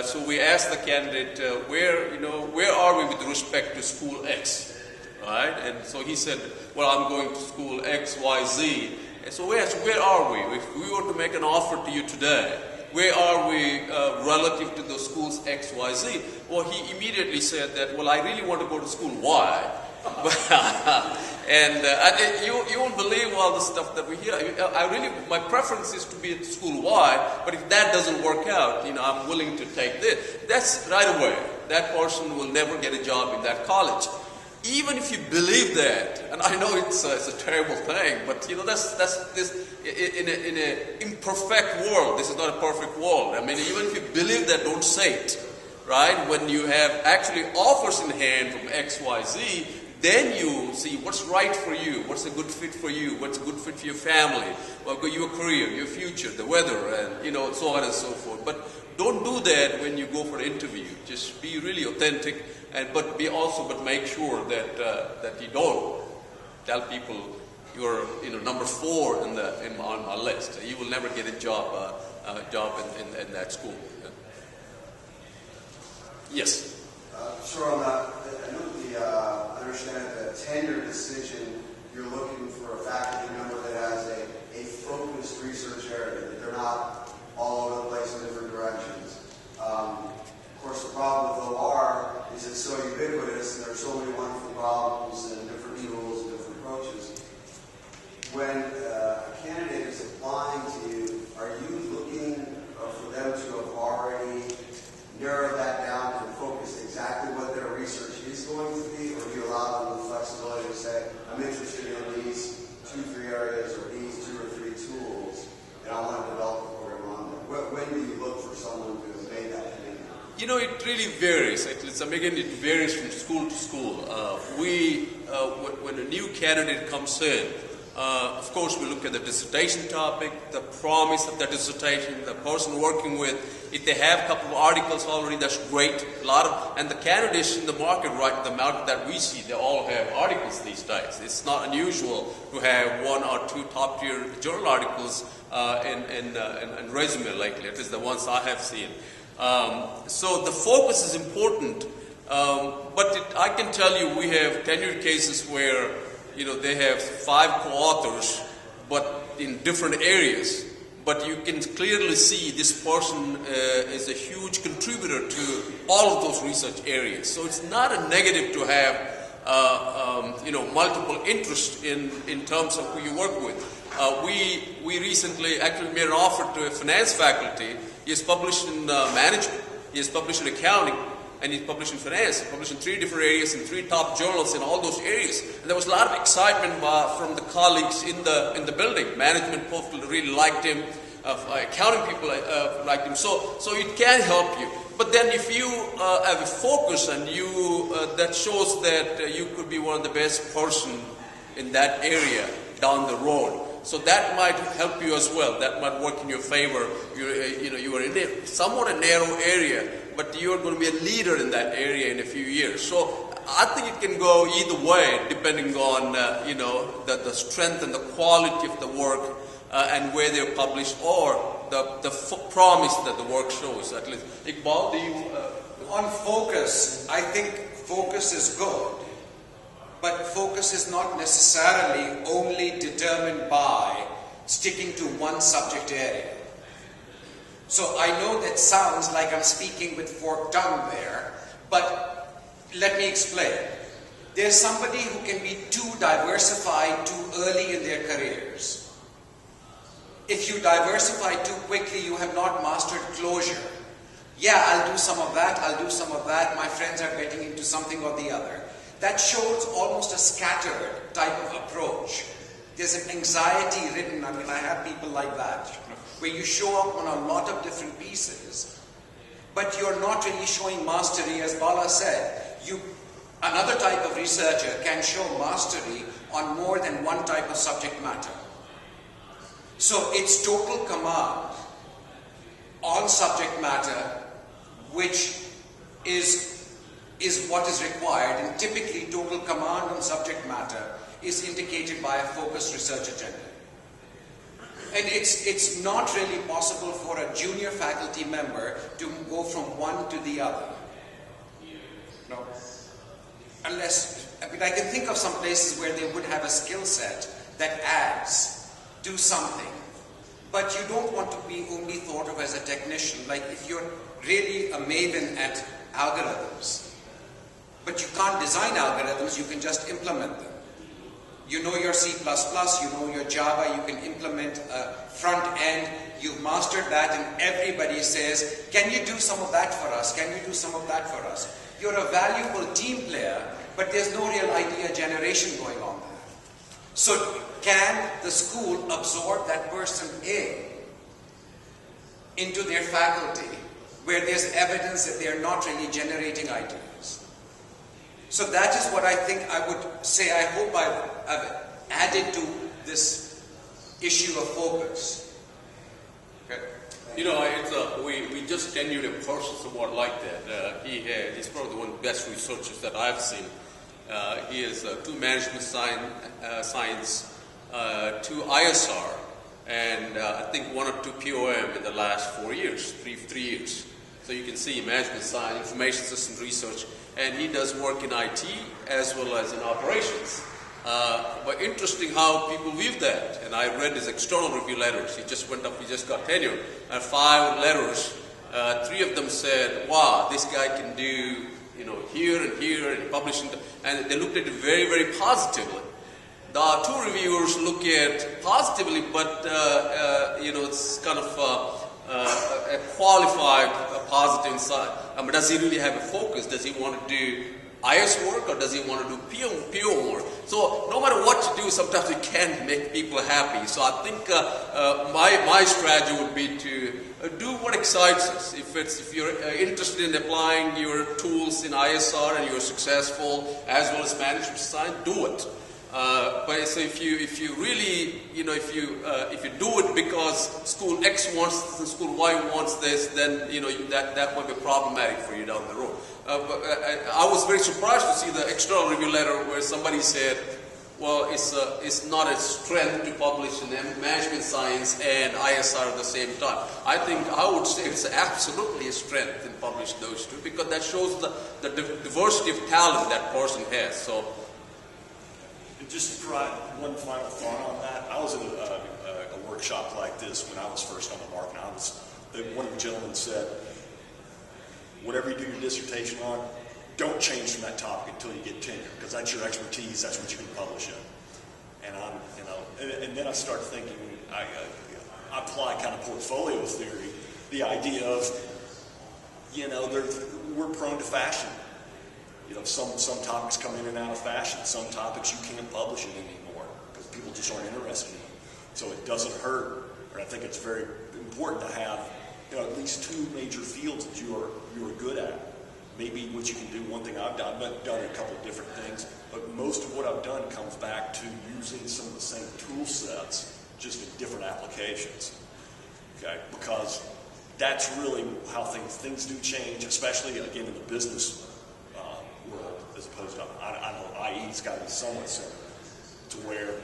So we asked the candidate, where are we with respect to school X, right? And so he said, well, I'm going to school X, Y, Z. And so we asked, where are we? If we were to make an offer to you today, where are we relative to those schools X, Y, Z? Well, he immediately said that, well, I really want to go to school Y. And you won't believe all the stuff that we hear. My preference is to be at school Y, but if that doesn't work out, I'm willing to take this. That's right away. That person will never get a job in that college. Even if you believe that, and I know it's a terrible thing, but that's this in an imperfect world. This is not a perfect world. I mean, even if you believe that, don't say it, right? When you have actually offers in hand from X, Y, Z, then you see what's right for you, what's a good fit for you, what's a good fit for your family, your career, your future, the weather, and so on and so forth. But don't do that when you go for an interview. Just be really authentic, but make sure that you don't tell people you're number 4 on my list. You will never get a job in that school. Yes. Sure, on that. I know I understand the tenure decision. You're looking for a faculty member that has a focused research area. That they're not all over the place in different directions. Of course, the problem with OR is it's so ubiquitous, and there's so many wonderful problems and different tools and different approaches. When a candidate is applying to you, are you looking for them to have already narrowed that down and focused exactly what their research is going to be, or do you allow them the flexibility to say, I'm interested in these 2-3 areas or these 2 or 3 tools, and I want to develop a program on them? When do you look for someone who has made that commitment? It really varies. Again, it varies from school to school. When a new candidate comes in, of course, we look at the dissertation topic, the promise of the dissertation, the person working with. If they have a couple of articles already, that's great. And the candidates in the market, right, the market that we see, they all have articles these days. It's not unusual to have 1 or 2 top-tier journal articles in resume lately. At least the ones I have seen. So the focus is important. I can tell you we have tenured cases where, they have 5 co-authors, but in different areas. But you can clearly see this person is a huge contributor to all of those research areas. So it's not a negative to have multiple interests in terms of who you work with. We recently actually made an offer to a finance faculty. He is published in management, he is published in accounting, and he's published in finance. He's published in 3 different areas in 3 top journals in all those areas. And there was a lot of excitement from the colleagues in the building. Management people really liked him. Accounting people liked him. So it can help you. But then if you have a focus and that shows that you could be one of the best person in that area down the road. So that might help you as well. That might work in your favor. You are in a somewhat a narrow area, but you are going to be a leader in that area in a few years. So I think it can go either way, depending on the strength and the quality of the work and where they're published, or the promise that the work shows. At least, Iqbal, do you? On focus, I think focus is good. But focus is not necessarily only determined by sticking to one subject area. So I know that sounds like I'm speaking with forked tongue there, but let me explain. There's somebody who can be too diversified too early in their careers. If you diversify too quickly, you have not mastered closure. Yeah, I'll do some of that, I'll do some of that, my friends are getting into something or the other. That shows almost a scattered type of approach. There's an anxiety ridden, I have people like that, where you show up on a lot of different pieces, but you're not really showing mastery, as Bala said. Another type of researcher can show mastery on more than one type of subject matter. So it's total command on subject matter, which is what is required, and typically total command on subject matter is indicated by a focused research agenda. And it's not really possible for a junior faculty member to go from one to the other. No. Unless, I can think of some places where they would have a skill set that adds, do something. But you don't want to be only thought of as a technician. Like if you're really a maven at algorithms, but you can't design algorithms, you can just implement them. You know your C++, you know your Java, you can implement a front end, you've mastered that, and everybody says, can you do some of that for us? Can you do some of that for us? You're a valuable team player, but there's no real idea generation going on there. So can the school absorb that person into their faculty, where there's evidence that they're not really generating ideas? So that is what I think I would say. I hope I've added to this issue of focus. Okay. We just tenured a person somewhat like that. He's probably one of the best researchers that I've seen. He has 2 management science, 2 ISR, and I think 1 or 2 POM in the last 4 years, 3 years. So you can see management science, information system research, and he does work in IT as well as in operations. But interesting how people view that. And I read his external review letters. He just went up, he just got tenure. And 5 letters, 3 of them said, wow, this guy can do, here and publishing. And they looked at it very, very positively. The 2 reviewers look at positively, but, it's kind of a qualified, positive inside. Does he really have a focus? Does he want to do IS work, or does he want to do PO work? So no matter what you do, sometimes you can't make people happy. So I think my strategy would be to do what excites us. If you're interested in applying your tools in ISR and you're successful as well as management science, do it. But so if you really, if you do it because school X wants this and school Y wants this, then that might be problematic for you down the road. But I was very surprised to see the external review letter where somebody said, Well, it's not a strength to publish in management science and ISR at the same time. I would say it's absolutely a strength in publish those two, because that shows the diversity of talent that person has. So, and just to provide one final thought on that, I was in a workshop like this when I was first on the market. One of the gentlemen said, whatever you do your dissertation on, don't change from that topic until you get tenure, because that's your expertise, that's what you can publish in. And then I start thinking, I apply kind of portfolio theory, the idea of, we're prone to fashion. Some topics come in and out of fashion. Some topics you can't publish in anymore because people just aren't interested in them. So it doesn't hurt, or I think it's very important to have, at least two major fields that you are good at. Maybe what you can do, one thing I've done a couple of different things, but most of what I've done comes back to using some of the same tool sets, just in different applications. Okay, because that's really how things do change, especially again in the business world, as opposed to I know IE's got to be somewhat similar to where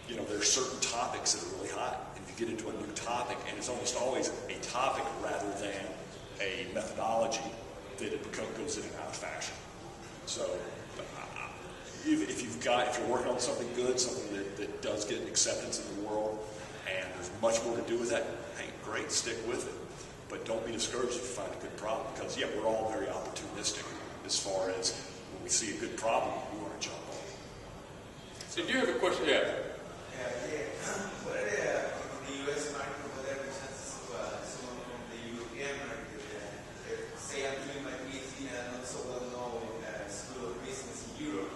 there's certain topics that are really hot, and if you get into a new topic, and it's almost always a topic rather than a methodology, that it goes in and out of fashion. So if you're working on something good, something that does get an acceptance in the world, and there's much more to do with that, hey, great, stick with it. But don't be discouraged if you find a good problem, because we're all very opportunistic as far as when we see a good problem, we want to jump on it. so do you have a question? Yeah. What are the U.S. market, what are the chances of someone from the European market? Say I'm doing my PhD in a not so well-known school of business in Europe,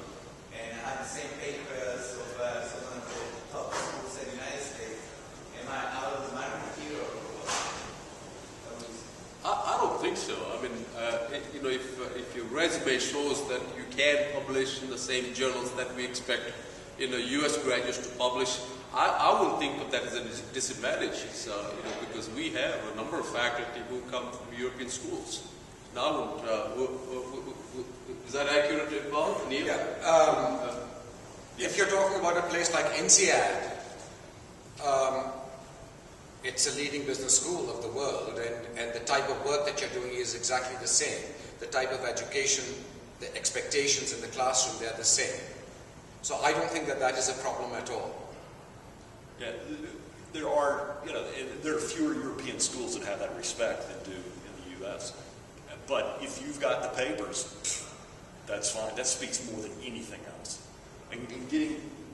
and I have the same papers of some of the top schools in the United States. Am I out of the market here? I don't think so. I mean, if your resume shows that you can publish in the same journals that we expect U.S. graduates to publish, I wouldn't think of that as a disadvantage. Because we have a number of faculty who come from European schools. Now, is that accurate, Iqbal? Neil? Yeah. If you're talking about a place like INSEAD, it's a leading business school of the world, and the type of work that you're doing is exactly the same. The type of education, the expectations in the classroom, they're the same. So I don't think that is a problem at all. Yeah, there are fewer European schools that have that respect than do in the U.S. But if you've got the papers, that's fine. That speaks more than anything else. And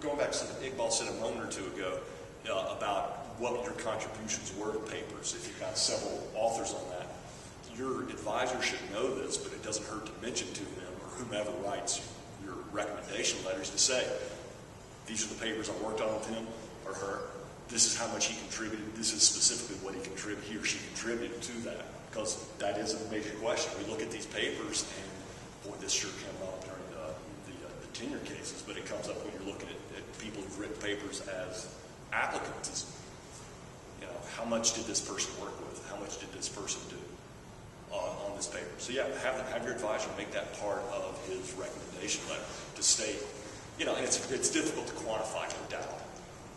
going back to something Iqbal said a moment or two ago about what your contributions were to papers, if you've got several authors on that, your advisor should know this, but it doesn't hurt to mention to them or whomever writes your recommendation letters to say, these are the papers I worked on with him or her. This is how much he contributed. This is specifically what he or she contributed to that. Because that is a major question. We look at these papers, and boy, this sure came up during the tenure cases, but it comes up when you're looking at people who've written papers as applicants. How much did this person work with? How much did this person do on this paper? So have your advisor make that part of his recommendation letter to state, and it's difficult to quantify, no doubt.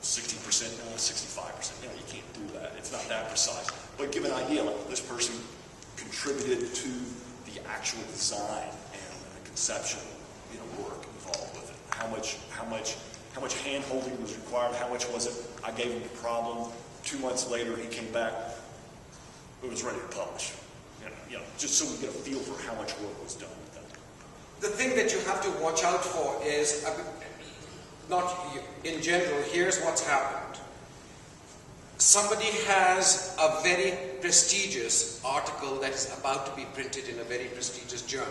60%, no, 65%. You can't do that. It's not that precise. But give an idea, like this person contributed to the actual design and the conceptual, work involved with it. How much hand-holding was required? How much was it? I gave him the problem. 2 months later, he came back. It was ready to publish. Just so we get a feel for how much work was done with that. The thing that you have to watch out for is, not in general, here's what's happened. Somebody has a very prestigious article that is about to be printed in a very prestigious journal.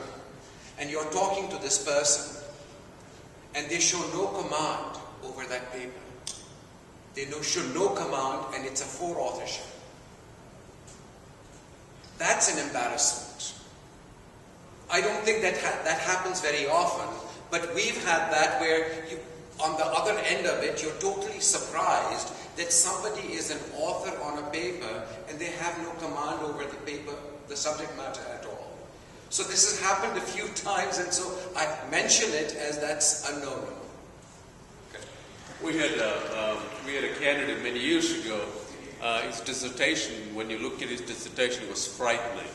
And you're talking to this person, and they show no command over that paper. They show no command, and it's a 4 authorship. That's an embarrassment. I don't think that happens very often, but we've had that where on the other end of it, you're totally surprised that somebody is an author on a paper and they have no command over the paper, the subject matter at all. So this has happened a few times, and so I mention it as that's a no-no. We had a candidate many years ago. His dissertation, when you look at his dissertation, it was frightening.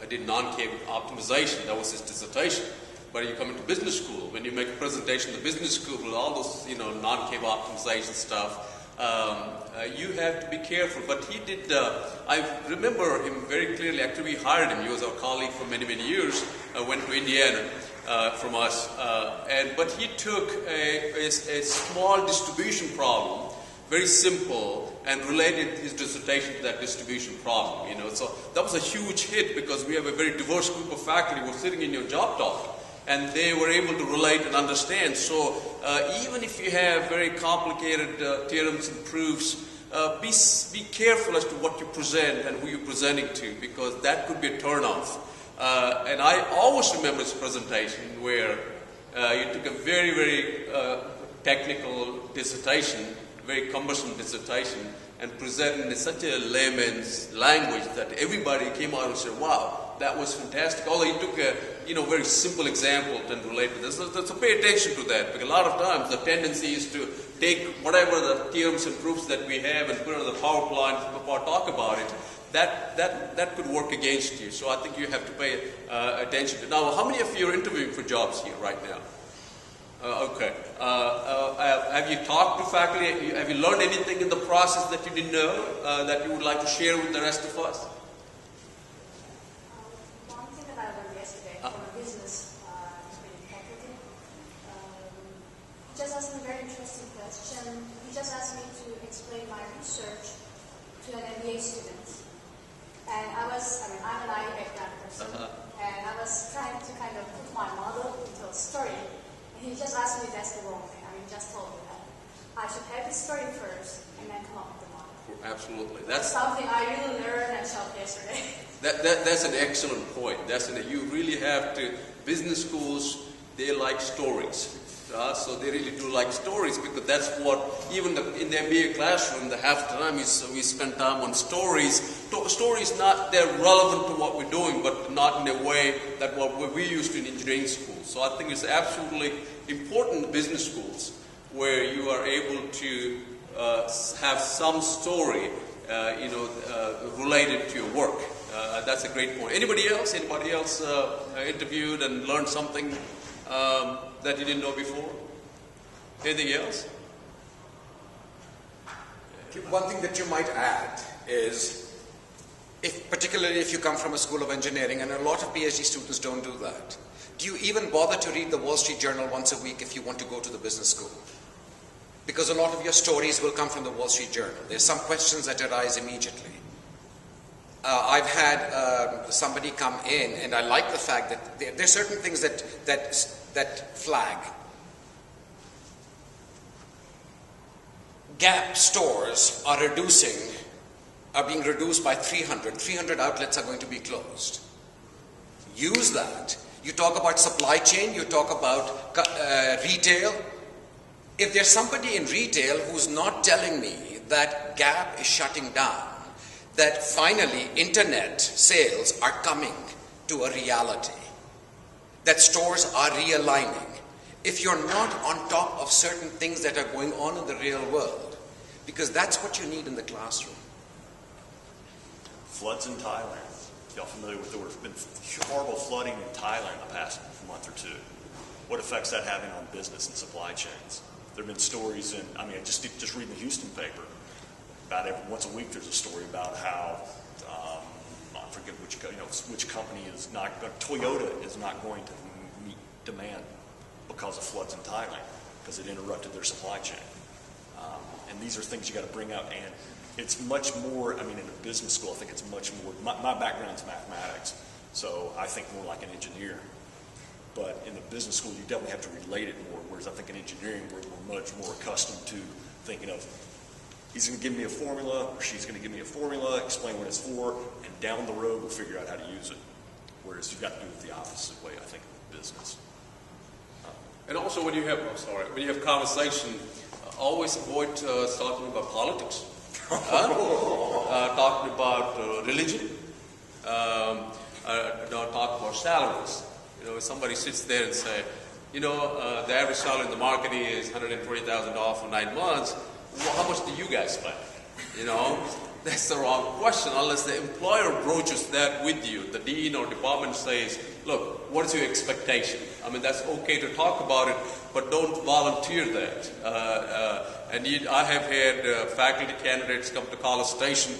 I did non-cable optimization. That was his dissertation. But you come into business school, when you make a presentation in the business school with all those, non-cable optimization stuff, you have to be careful. But he did. I remember him very clearly. After we hired him, he was our colleague for many, many years. Went to Indiana from us, but he took a small distribution problem, very simple, and related his dissertation to that distribution problem. So that was a huge hit because we have a very diverse group of faculty who were sitting in your job talk, and they were able to relate and understand. So even if you have very complicated theorems and proofs, be careful as to what you present and who you're presenting to, because that could be a turnoff. And I always remember his presentation where you took a very, very technical dissertation, very cumbersome dissertation, and presented in such a layman's language that everybody came out and said, wow, that was fantastic. Although he took a very simple example and relate to this. So pay attention to that, because a lot of times the tendency is to take whatever the theorems and proofs that we have and put it on the PowerPoint before talk about it. That could work against you. So I think you have to pay attention to. Now, how many of you are interviewing for jobs here right now? Okay. Have you talked to faculty? Have you learned anything in the process that you didn't know that you would like to share with the rest of us? One thing that I learned yesterday from a business faculty, he just asked me a very interesting question. He just asked me to explain my research to an MBA student. And I'm an IE background person, and I was trying to kind of put my model into a story, and he just asked me that's the wrong thing. He just told me that I should have the story first, and then come up with the model. Absolutely. That's something I really learned and felt yesterday. That's an excellent point. You really have to, business schools, they like stories. So they really do like stories, because that's what, even in the MBA classroom, the half the time we spend time on stories. Stories, they're relevant to what we're doing, but not in a way that what we used to in engineering schools. So I think it's absolutely important in business schools where you are able to have some story, related to your work. That's a great point. Anybody else interviewed and learned something that you didn't know before? Anything else? One thing that you might add is, particularly if you come from a school of engineering, and a lot of PhD students don't do that, do you even bother to read the Wall Street Journal once a week if you want to go to the business school? Because a lot of your stories will come from the Wall Street Journal. There's some questions that arise immediately. I've had somebody come in, and I like the fact that there are certain things that flag. Gap stores are being reduced by 300. 300 outlets are going to be closed. Use that. You talk about supply chain, you talk about retail. If there's somebody in retail who's not telling me that Gap is shutting down, that finally internet sales are coming to a reality, that stores are realigning. If you're not on top of certain things that are going on in the real world, because that's what you need in the classroom. Floods in Thailand. Y'all familiar with there have been horrible flooding in Thailand the past month or two. What effects that having on business and supply chains? There have been stories just reading the Houston paper. Once a week there's a story about how, I forget which company Toyota is not going to meet demand because of floods in Thailand, because it interrupted their supply chain. And these are things you got to bring up, and it's much more, in a business school, I think it's much more, my background's mathematics, so I think more like an engineer. But in the business school, you definitely have to relate it more, whereas I think in engineering, we're much more accustomed to thinking of, he's going to give me a formula, or she's going to give me a formula, explain what it's for, and down the road, we'll figure out how to use it. Whereas you've got to do it the opposite way, I think, in business. And also when you have conversation, always avoid talking about politics, talking about religion, don't talk about salaries. If somebody sits there and say, The average salary in the market is $120,000 for 9 months. Well, how much do you guys spend? That's the wrong question unless the employer broaches that with you. The dean or department says, look, what is your expectation? I mean, that's okay to talk about it, but don't volunteer that. I have had faculty candidates come to College Station,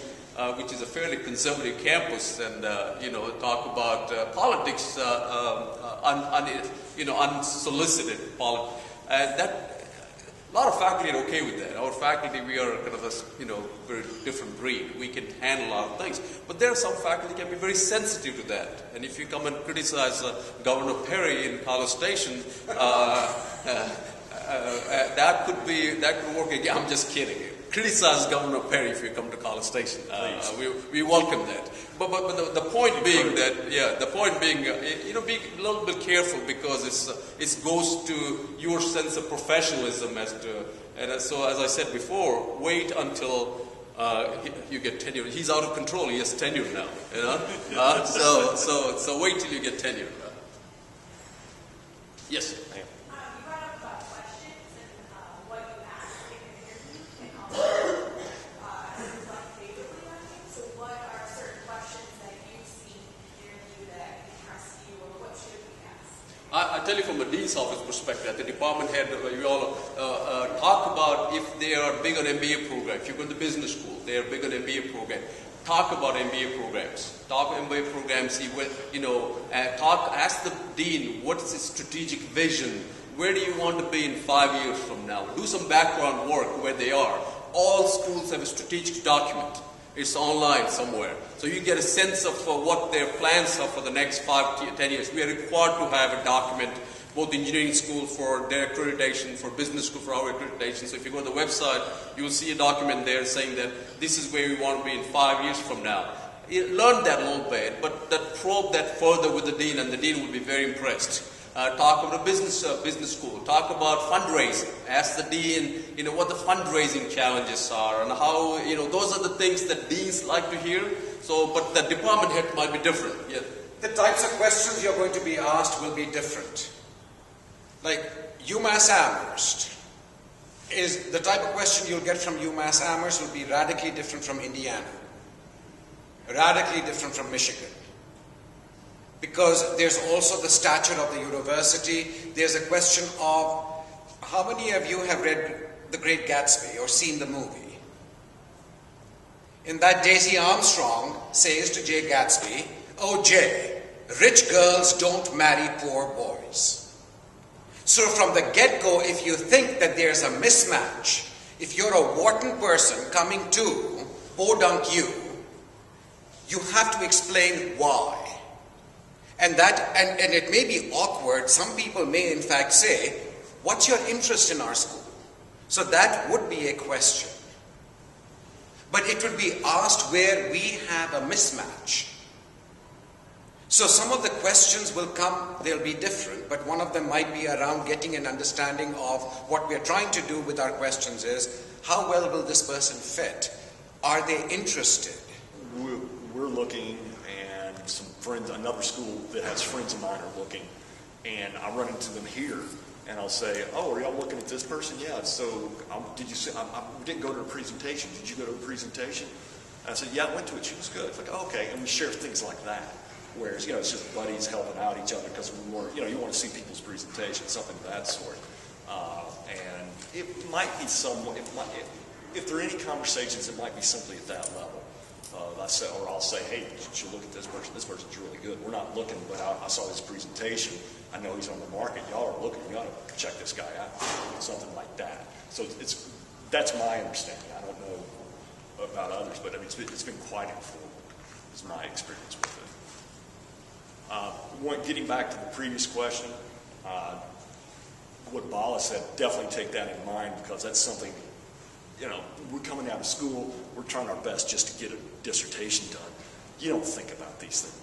which is a fairly conservative campus, and talk about politics, unsolicited politics, and that. A lot of faculty are okay with that. Our faculty, we are kind of a very different breed. We can handle a lot of things. But there are some faculty can be very sensitive to that. And if you come and criticize Governor Perry in College Station, that could work again. I'm just kidding. Criticize Governor Perry if you come to College Station. We welcome that. But the point being that, be a little bit careful because it goes to your sense of professionalism so as I said before, wait until you get tenure. He's out of control. He has tenure now. So wait till you get tenure. Yes. I tell you from the dean's office perspective, at the department head, we all talk about if they are big on MBA program. If you go to business school, they are big on MBA program. Talk about MBA programs. Talk MBA programs. Ask the dean what's his strategic vision. Where do you want to be in 5 years from now? Do some background work where they are. All schools have a strategic document. It's online somewhere. So you get a sense of what their plans are for the next 5 to 10 years. We are required to have a document, both engineering school for their accreditation, for business school for our accreditation. So if you go to the website, you will see a document there saying that this is where we want to be in 5 years from now. Learn that a little bit, but probe that further with the dean, and the dean will be very impressed. Talk about a business school. Talk about fundraising. Ask the dean, what the fundraising challenges are and how, those are the things that deans like to hear. So, but the department head might be different. Yeah. The types of questions you're going to be asked will be different. Like UMass Amherst is the type of question you'll get from UMass Amherst will be radically different from Indiana, radically different from Michigan. Because there's also the stature of the university. There's a question of how many of you have read The Great Gatsby or seen the movie? In that, Daisy Armstrong says to Jay Gatsby, "Oh Jay, rich girls don't marry poor boys." So from the get-go, if you think that there's a mismatch, if you're a Wharton person coming to Podunk U, you have to explain why. And it may be awkward. Some people may in fact say, "What's your interest in our school?" So that would be a question. But it would be asked where we have a mismatch. So some of the questions will come, they'll be different, but one of them might be around getting an understanding of what we're trying to do with our questions is, how well will this person fit? Are they interested? We're looking, and some friends, another school that has friends of mine are looking, and I run into them here, and I'll say, "Oh, are y'all looking at this person?" "Yeah." "So, did you see? I didn't go to a presentation. Did you go to a presentation?" And I said, "Yeah, I went to it. She was good." It's like, "Oh, okay," and we share things like that. Whereas, it's just buddies helping out each other because we want, you want to see people's presentations, something of that sort. And it might be somewhat. If there are any conversations, it might be simply at that level. I'll say, "Hey, you should look at this person. This person's really good. We're not looking, but I saw this presentation. I know he's on the market. Y'all are looking. You ought to check this guy out." Something like that. So that's my understanding. I don't know about others, but I mean, it's been quite informal. Is my experience with it. Getting back to the previous question, what Bala said, definitely take that in mind because that's something. We're coming out of school, we're trying our best just to get a dissertation done. You don't think about these things.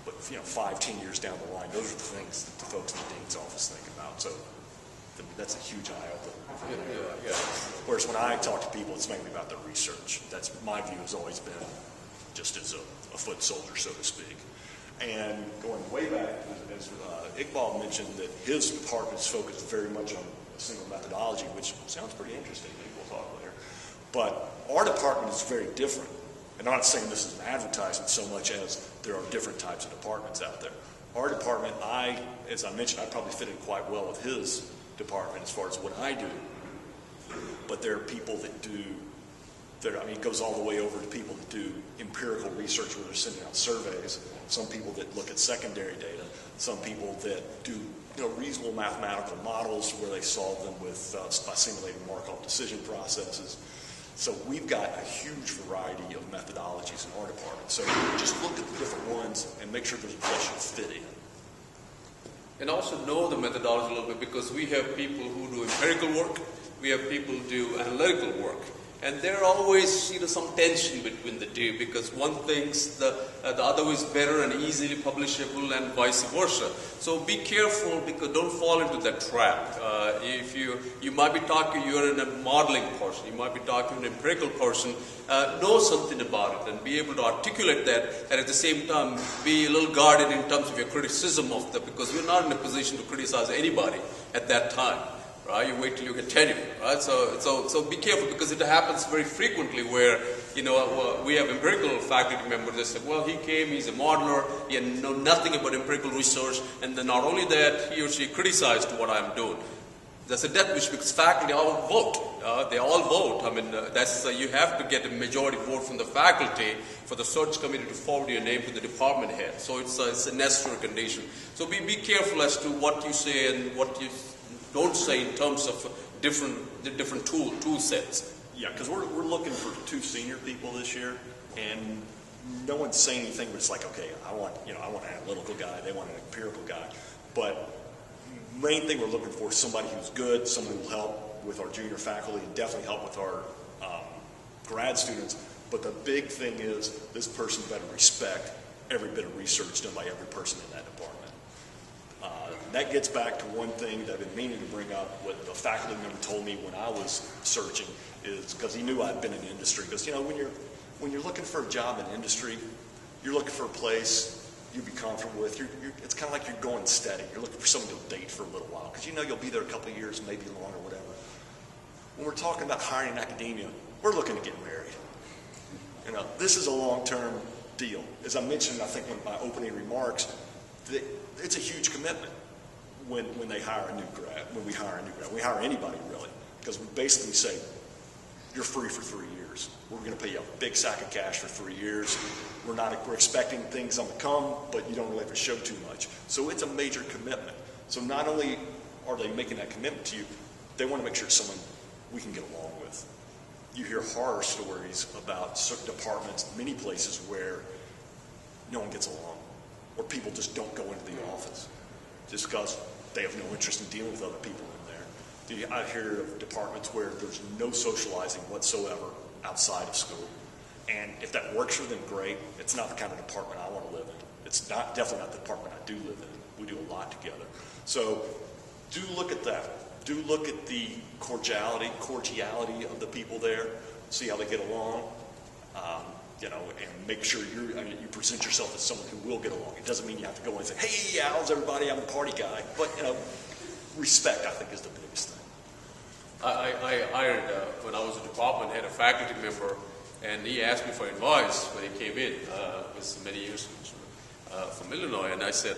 But, 5-10 years down the line, those are the things that the folks in the dean's office think about. So that's a huge eye-opener. Yeah. Whereas when I talk to people, it's mainly about the research. That's my view has always been just as a foot soldier, so to speak. And going way back, as Iqbal mentioned, that his department is focused very much on a single methodology, which sounds pretty interesting. Maybe we'll talk later. But our department is very different. And I'm not saying this is an advertisement so much as there are different types of departments out there. Our department, as I mentioned, I probably fit in quite well with his department as far as what I do. But there are people that do, it goes all the way over to people that do empirical research where they're sending out surveys, some people that look at secondary data, some people that do reasonable mathematical models where they solve them with by simulating Markov decision processes. So we've got a huge variety of methodologies in our department. So just look at the different ones and make sure there's a place you fit in. And also know the methodology a little bit, because we have people who do empirical work, we have people who do analytical work. And there are always some tension between the two, because one thinks the other is better and easily publishable and vice versa. So be careful, because don't fall into that trap. If you might be talking, you're in a modeling person, you might be talking to an empirical person, know something about it and be able to articulate that, and at the same time be a little guarded in terms of your criticism of that, because we're not in a position to criticize anybody at that time. Right? You wait till you get tenure, right? So be careful, because it happens very frequently where, we have empirical faculty members that say, well, he came, he's a modeler, he know nothing about empirical research, and then not only that, he or she criticized what I'm doing. That's a death wish, because faculty all vote. They all vote. You have to get a majority vote from the faculty for the search committee to forward your name to the department head. So it's a necessary condition. So be careful as to what you say and what you don't say in terms of the different tool sets. Yeah, because we're looking for 2 senior people this year, and no one's saying anything, but it's like, okay, I want an analytical guy, they want an empirical guy. But main thing we're looking for is somebody who's good, someone who will help with our junior faculty, and definitely help with our grad students. But the big thing is this person better respect every bit of research done by every person in that department. That gets back to one thing that I've been meaning to bring up, what the faculty member told me when I was searching, is because he knew I'd been in industry. Because when you're looking for a job in industry, you're looking for a place you'd be comfortable with. It's kind of like you're going steady. You're looking for someone to date for a little while, because you'll be there a couple of years, maybe longer, whatever. When we're talking about hiring in academia, we're looking to get married. This is a long-term deal. As I mentioned, I think in my opening remarks, it's a huge commitment. When they hire a new grad, when we hire a new grad, we hire anybody really, because we basically say, you're free for 3 years. We're going to pay you a big sack of cash for 3 years. We're expecting things on the come, but you don't really have to show too much. So it's a major commitment. So not only are they making that commitment to you, they want to make sure it's someone we can get along with. You hear horror stories about certain departments, many places where no one gets along, or people just don't go into the office just because they have no interest in dealing with other people in there. I hear of departments where there's no socializing whatsoever outside of school. And if that works for them, great. It's not the kind of department I want to live in. It's definitely not the department I do live in. We do a lot together. So do look at that. Do look at the cordiality of the people there. See how they get along. And make sure you present yourself as someone who will get along. It doesn't mean you have to go in and say, hey, how's everybody? I'm a party guy. But, respect, I think, is the biggest thing. I hired, when I was a department head, a faculty member, and he asked me for advice when he came in. It was many years from Illinois, and I said,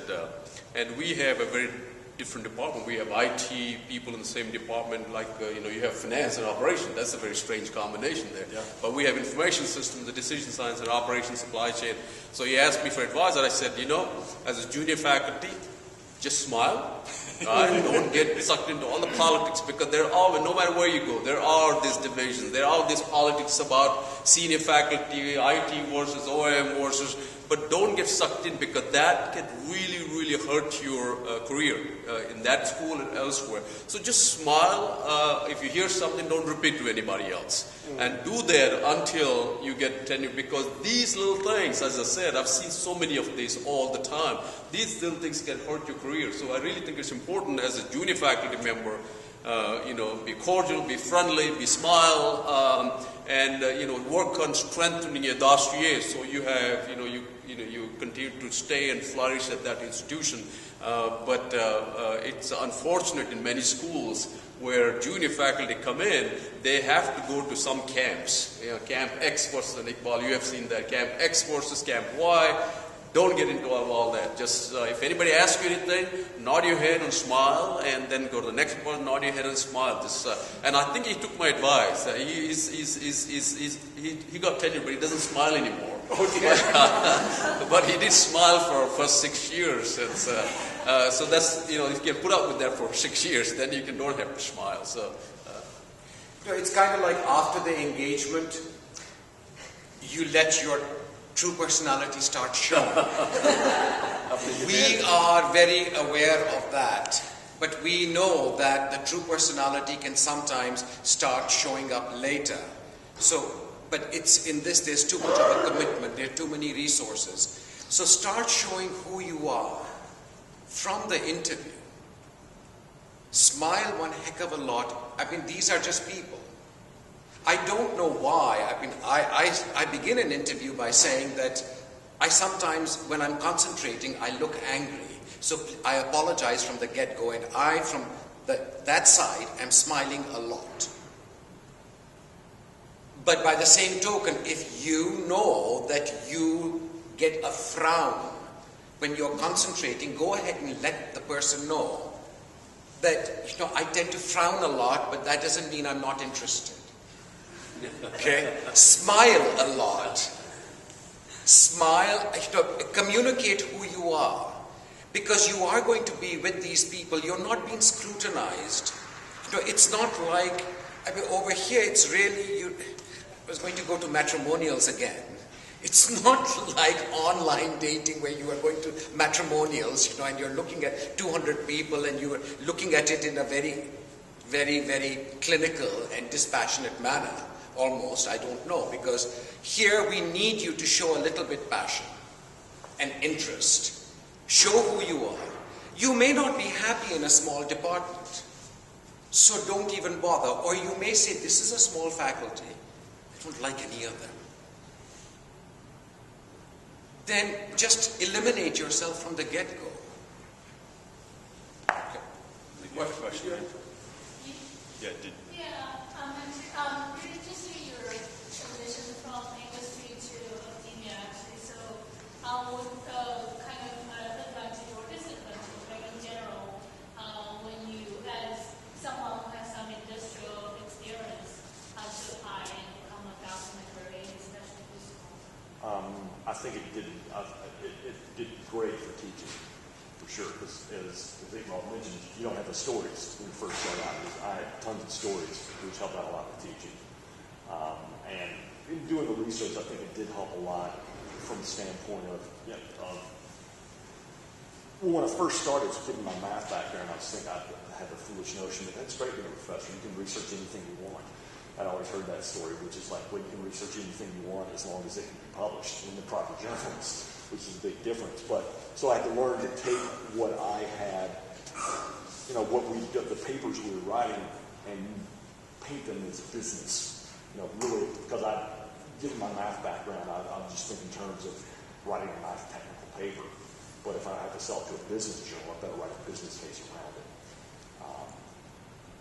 and we have a very different department. We have IT people in the same department, like, you have finance and operations. That's a very strange combination there. Yeah. But we have information systems, the decision science and operations, supply chain. So he asked me for advice, and I said, as a junior faculty, just smile. Right? Don't get sucked into all the politics, because no matter where you go, there are these divisions. There are these politics about senior faculty, IT versus OM versus, but don't get sucked in, because that can really, really hurt your career in that school and elsewhere. So just smile. If you hear something, don't repeat to anybody else. And do that until you get tenure, because these little things, as I said, I've seen so many of these all the time. These little things can hurt your career. So I really think it's important as a junior faculty member, be cordial, be friendly, be smile, and work on strengthening your dossier so you have, you continue to stay and flourish at that institution. But it's unfortunate in many schools where junior faculty come in, they have to go to some camps. Camp X versus Iqbal, you have seen that. Camp X versus Camp Y. Don't get into all that. Just if anybody asks you anything, nod your head and smile, and then go to the next one, nod your head and smile. And I think he took my advice. He got tenure, but he doesn't smile anymore. Okay. But he did smile for first 6 years, and so that's if you can put up with that for 6 years, then you don't have to smile. So it's kind of like after the engagement, you let your true personality start showing. We are very aware of that, but we know that the true personality can sometimes start showing up later. But it's in this, there's too much of a commitment, there are too many resources. So start showing who you are from the interview. Smile one heck of a lot. These are just people. I don't know why. I begin an interview by saying that I sometimes, when I'm concentrating, I look angry. So I apologize from the get-go, and I, from that side, am smiling a lot. But by the same token, if you know that you get a frown when you're concentrating, go ahead and let the person know that, I tend to frown a lot, but that doesn't mean I'm not interested. Okay? Smile a lot. Smile, communicate who you are. Because you are going to be with these people, you're not being scrutinized. It's not like, over here it's really, I was going to go to matrimonials again. It's not like online dating where you are going to matrimonials, and you're looking at 200 people and you are looking at it in a very, very, very clinical and dispassionate manner. Almost, I don't know, because here we need you to show a little bit passion and interest. Show who you are. You may not be happy in a small department, so don't even bother. Or you may say, this is a small faculty, I don't like any of them. Then just eliminate yourself from the get-go. Okay. What question? Yeah, just see your transition from industry to academia, actually. So, with kind of advantage or disadvantage, like in general, when you, as someone who has some industrial experience, to apply and become a documentary, especially this I think it did great for teaching, for sure, because as Iqbal mentioned, you don't have the stories when you first start out. I had tons of stories, which helped out a lot with teaching. And in doing the research, I think it did help a lot from the standpoint of when I first started getting my math background, I had the foolish notion that that's great being a professor. You can research anything you want. I'd always heard that story, which is like, well, you can research anything you want as long as it can be published in the proper journals, which is a big difference. But so I had to learn to take what I had, the papers we were writing, and paint them as a business. Really, because given my math background, I just think in terms of writing a math technical paper. But if I have to sell it to a business journal, I better write a business case around it.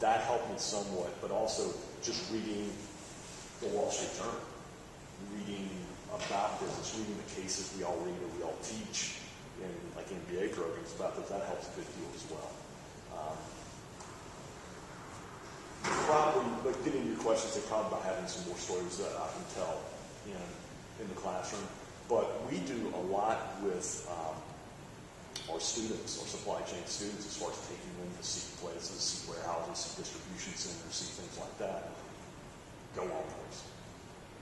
That helped me somewhat, but also just reading the Wall Street Journal, reading about business, reading the cases we all read or we all teach in like MBA programs about this, that helps a good deal as well. Probably, but getting to your questions, they probably about having some more stories that I can tell in the classroom. But we do a lot with our students, our supply chain students, as far as taking them to see places, see warehouses, see distribution centers, see things like that. Go on those.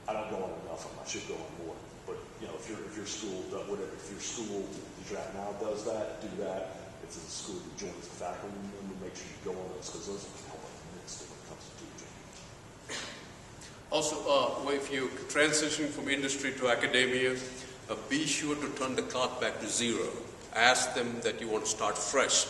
I don't go on enough of them. I should go on more. But if your school does whatever, if your school that you're at now does that, do that. If it's a school that joins the faculty, then we make sure you go on those, because those can help immensely when it comes to teaching. Also, if you transition from industry to academia, be sure to turn the clock back to zero. Ask them that you want to start fresh.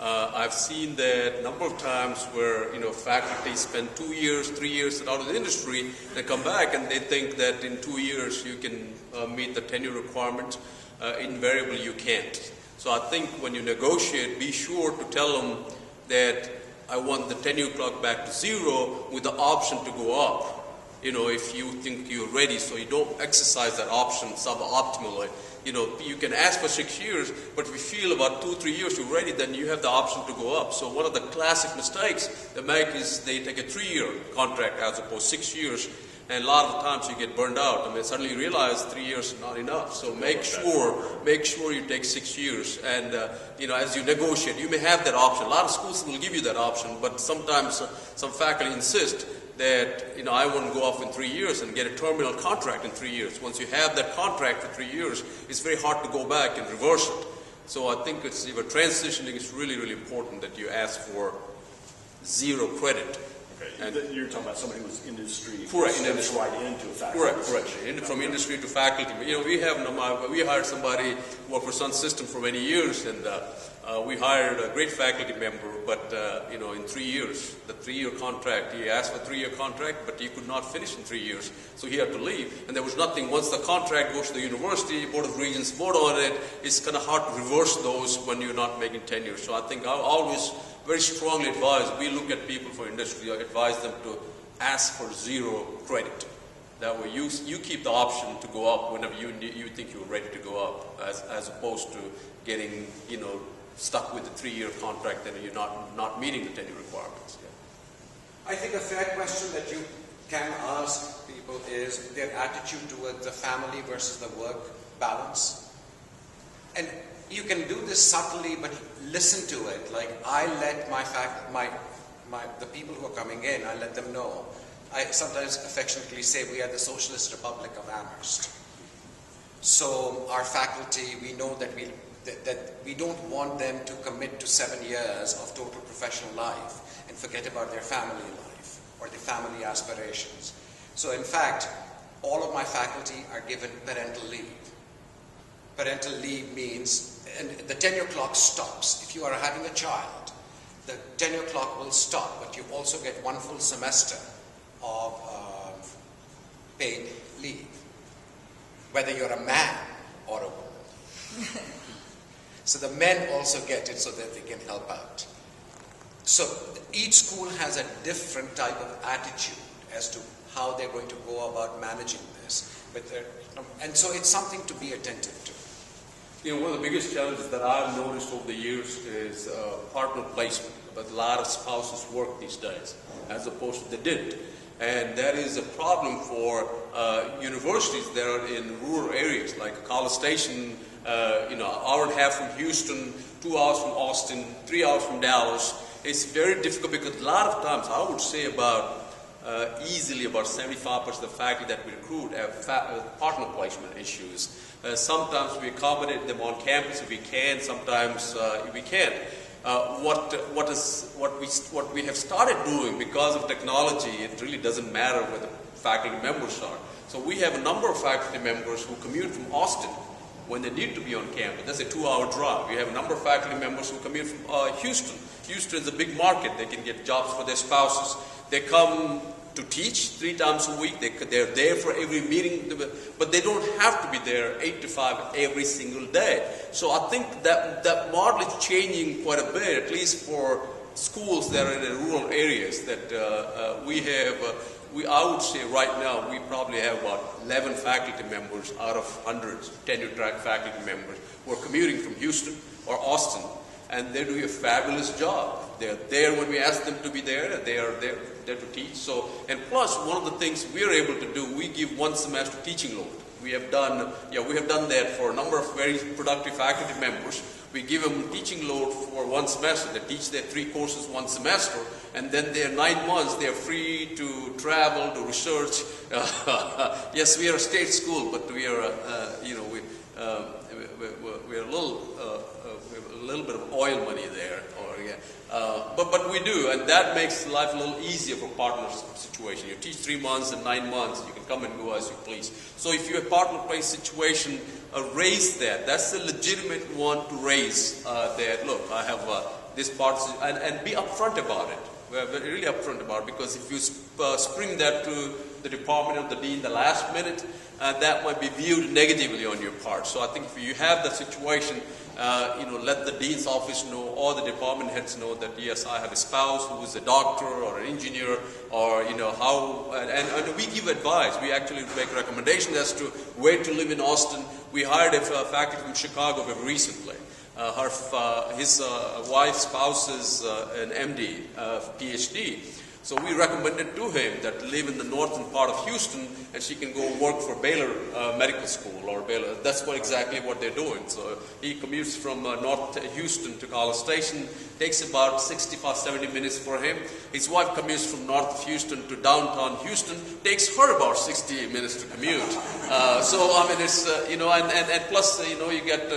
I've seen that number of times where faculty spend 2 years, 3 years out of the industry, they come back and they think that in 2 years you can meet the tenure requirement. Invariably you can't. So I think when you negotiate, be sure to tell them that I want the tenure clock back to 0 with the option to go up. If you think you're ready, so you don't exercise that option suboptimally. You can ask for 6 years, but if you feel about 2-3 years you're ready, then you have the option to go up. So one of the classic mistakes they make is they take a 3-year contract as opposed to 6 years, and a lot of the times you get burned out. Suddenly you realize 3 years is not enough. So make sure you take 6 years, and as you negotiate, you may have that option. A lot of schools will give you that option, but sometimes some faculty insist that I want to go off in 3 years and get a terminal contract in 3 years. Once you have that contract for 3 years, it's very hard to go back and reverse it. So I think if you're transitioning, it's really, really important that you ask for 0 credit. Okay. And you're talking about somebody who's industry. Correct. Right into a faculty. Correct. From industry to faculty. We hired somebody who worked for Sun System for many years, and we hired a great faculty member, but in 3 years, the 3-year contract, he asked for a 3-year contract, but he could not finish in 3 years, so he had to leave. And there was nothing. Once the contract goes to the university, Board of Regents vote on it, it's kind of hard to reverse those when you're not making tenure. So I think I always very strongly advise, we look at people for industry, I advise them to ask for 0 credit. That way you keep the option to go up whenever you think you're ready to go up, as opposed to getting, stuck with the 3-year contract and you're not meeting the tenure requirements. Yeah. I think a fair question that you can ask people is their attitude towards the family versus the work balance. And you can do this subtly, but listen to it. Like, I let the people who are coming in, I let them know. I sometimes affectionately say we are the Socialist Republic of Amherst. So our faculty, we know that we don't want them to commit to 7 years of total professional life and forget about their family life or their family aspirations. So in fact, all of my faculty are given parental leave. Parental leave means, and the tenure clock stops. If you are having a child, the tenure clock will stop, but you also get 1 full semester of paid leave, whether you're a man or a woman. So the men also get it so that they can help out. So each school has a different type of attitude as to how they're going to go about managing this. And so it's something to be attentive to. One of the biggest challenges that I've noticed over the years is partner placement. But a lot of spouses work these days, as opposed to they didn't. And that is a problem for universities that are in rural areas, like College Station, an hour and a half from Houston, 2 hours from Austin, 3 hours from Dallas. It's very difficult because a lot of times, I would say easily about 75% of the faculty that we recruit have partner placement issues. Sometimes we accommodate them on campus if we can, sometimes we can't. What we have started doing because of technology, it really doesn't matter where the faculty members are. So we have a number of faculty members who commute from Austin when they need to be on campus. That's a 2-hour drive. We have a number of faculty members who commute from Houston. Houston is a big market. They can get jobs for their spouses. They come to teach 3 times a week. They're there for every meeting, but they don't have to be there 8 to 5 every single day. So I think that model is changing quite a bit, at least for schools that are in the rural areas. That I would say right now we probably have about 11 faculty members out of hundreds, tenure track faculty members who are commuting from Houston or Austin, and they're doing a fabulous job. They're there when we ask them to be there. They are there to teach. So, and plus, one of the things we are able to do, we give 1 semester teaching load. We have done that for a number of very productive faculty members. We give them teaching load for 1 semester. They teach their 3 courses 1 semester, and then they're 9 months. They're free to travel, to research. Yes, we are a state school, but we are, we're a little bit of oil money there. But we do, and that makes life a little easier for partner situation. You teach 3 months and 9 months, you can come and go as you please. So if you're a partner place situation, raise that. That's a legitimate one to raise. That look, I have this part, and be upfront about it. We're really upfront about it, because if you spring that to the department or the dean the last minute, that might be viewed negatively on your part. So I think if you have the situation, let the dean's office know, or the department heads know that yes, I have a spouse who is a doctor or an engineer, or how, and we give advice. We actually make recommendations as to where to live in Austin. We hired a faculty from Chicago very recently. His wife's spouse is an MD, PhD. So we recommended to him that live in the northern part of Houston, and she can go work for Baylor Medical School or Baylor. That's exactly what they're doing. So he commutes from North Houston to College Station. Takes about 65, 70 minutes for him. His wife commutes from North Houston to downtown Houston. Takes her about 60 minutes to commute. So I mean, it's and plus you get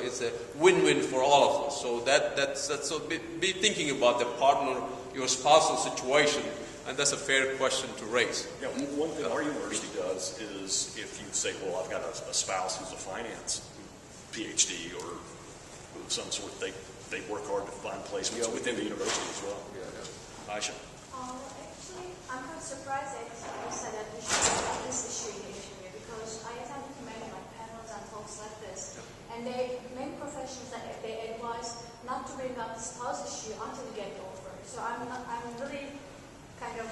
it's a win-win for all of us. So that's so be thinking about the partner, your spousal situation, and that's a fair question to raise. Yeah, one thing our university does is if you say, well, I've got a spouse who's a finance PhD or of some sort, they work hard to find placements within the university as well. Yeah. Aisha? Actually, I'm quite surprised that you said that we should have this issue in Asia, because I attended many panels and talks like this, and the main professions that they advise not to bring up the spouse issue until you get over. So I'm really kind of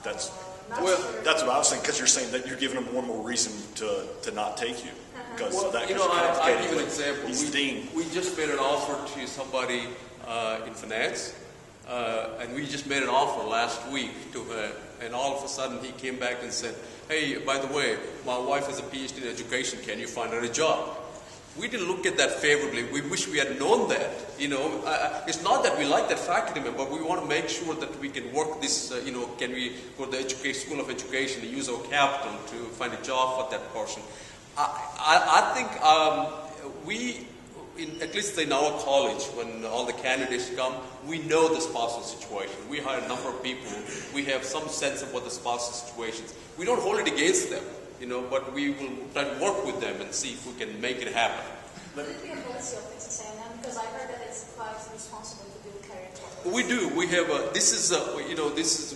not sure. That's what I was saying, because you're saying that you're giving them one more reason to not take you. Because I'll give you an example. We just made an offer to somebody in finance, and we just made an offer last week to her, and all of a sudden he came back and said, hey, by the way, my wife has a PhD in education, can you find her a job? We didn't look at that favorably. We wish we had known that. It's not that we like that faculty member, but we want to make sure that we can work this, can we go to the School of Education and use our capital to find a job for that person. I think at least in our college, when all the candidates come, we know the spousal situation. We hire a number of people. We have some sense of what the spousal situation is. We don't hold it against them. But we will try to work with them and see if we can make it happen. Would it be a policy of Texas A&M? Because I heard that it's quite responsible to do career talks. We do. We have. This is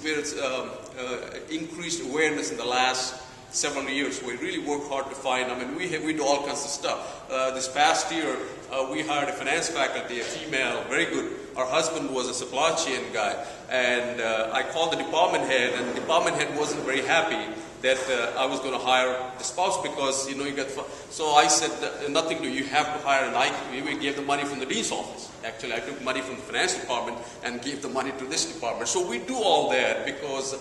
where it's increased awareness in the last several years. We really work hard to find. We do all kinds of stuff. This past year, we hired a finance faculty, a female, very good. Our husband was a supply chain guy, and I called the department head, and the department head wasn't very happy that I was going to hire the spouse, because you get. So I said, nothing to you have to hire, and we gave the money from the dean's office. Actually, I took money from the finance department and gave the money to this department. So we do all that because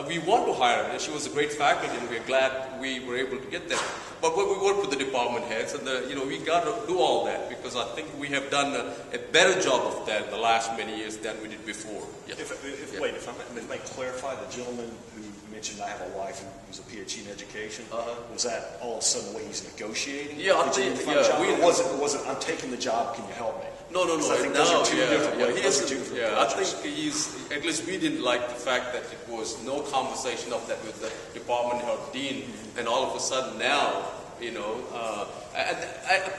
we want to hire her. She was a great faculty, and we're glad we were able to get that. But when we work with the department heads, and we got to do all that, because I think we have done a better job of that in the last many years than we did before. Yeah. Wait, if I may clarify, the gentleman who mentioned I have a wife who's a PhD in education, was that all of a sudden the way he's negotiating? Yeah, I think, was it, I'm taking the job, can you help me? No. I think those are two different ways. I think at least we didn't like the fact that it was no conversation of that with the department head or dean, and all of a sudden now,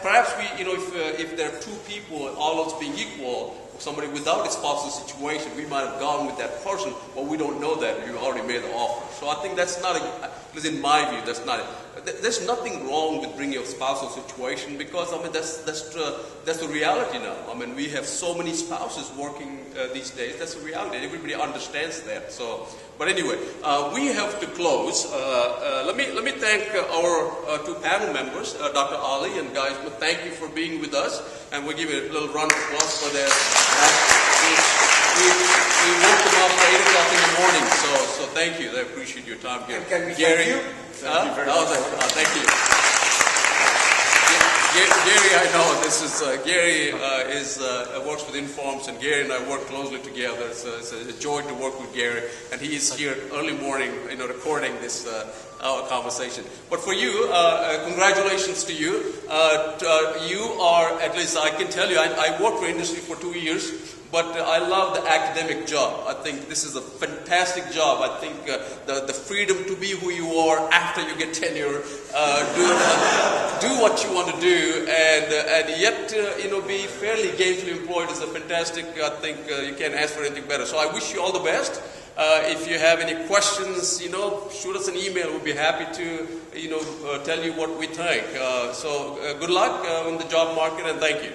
perhaps if there are two people, all else being equal, somebody without a spousal situation, we might have gone with that person, but we don't know that. You already made the offer. So I think that's not, at least in my view, that's not there's nothing wrong with bringing a spousal situation, because that's the reality now. We have so many spouses working these days. That's the reality. Everybody understands that. So, but anyway, we have to close. Let me thank our two panel members, Dr. Ali and Guy Smith. Thank you for being with us, and we'll give you a little round of applause for their. We woke them up at 8 o'clock in the morning, so thank you. I appreciate your time here. And can we Gary, thank you? Thank you very much. Thank you. Gary, I know this is Gary works with Informs, and Gary and I work closely together. It's a joy to work with Gary, and he is here early morning, recording this our conversation. But for you, congratulations to you. You are, at least I can tell you, I worked for industry for 2 years. but I love the academic job. I think this is a fantastic job. I think the freedom to be who you are after you get tenure, do what you want to do, and yet be fairly gainfully employed is a fantastic. I think you can't ask for anything better. So I wish you all the best. If you have any questions, shoot us an email. We'll be happy to, tell you what we think. So good luck in the job market, and thank you.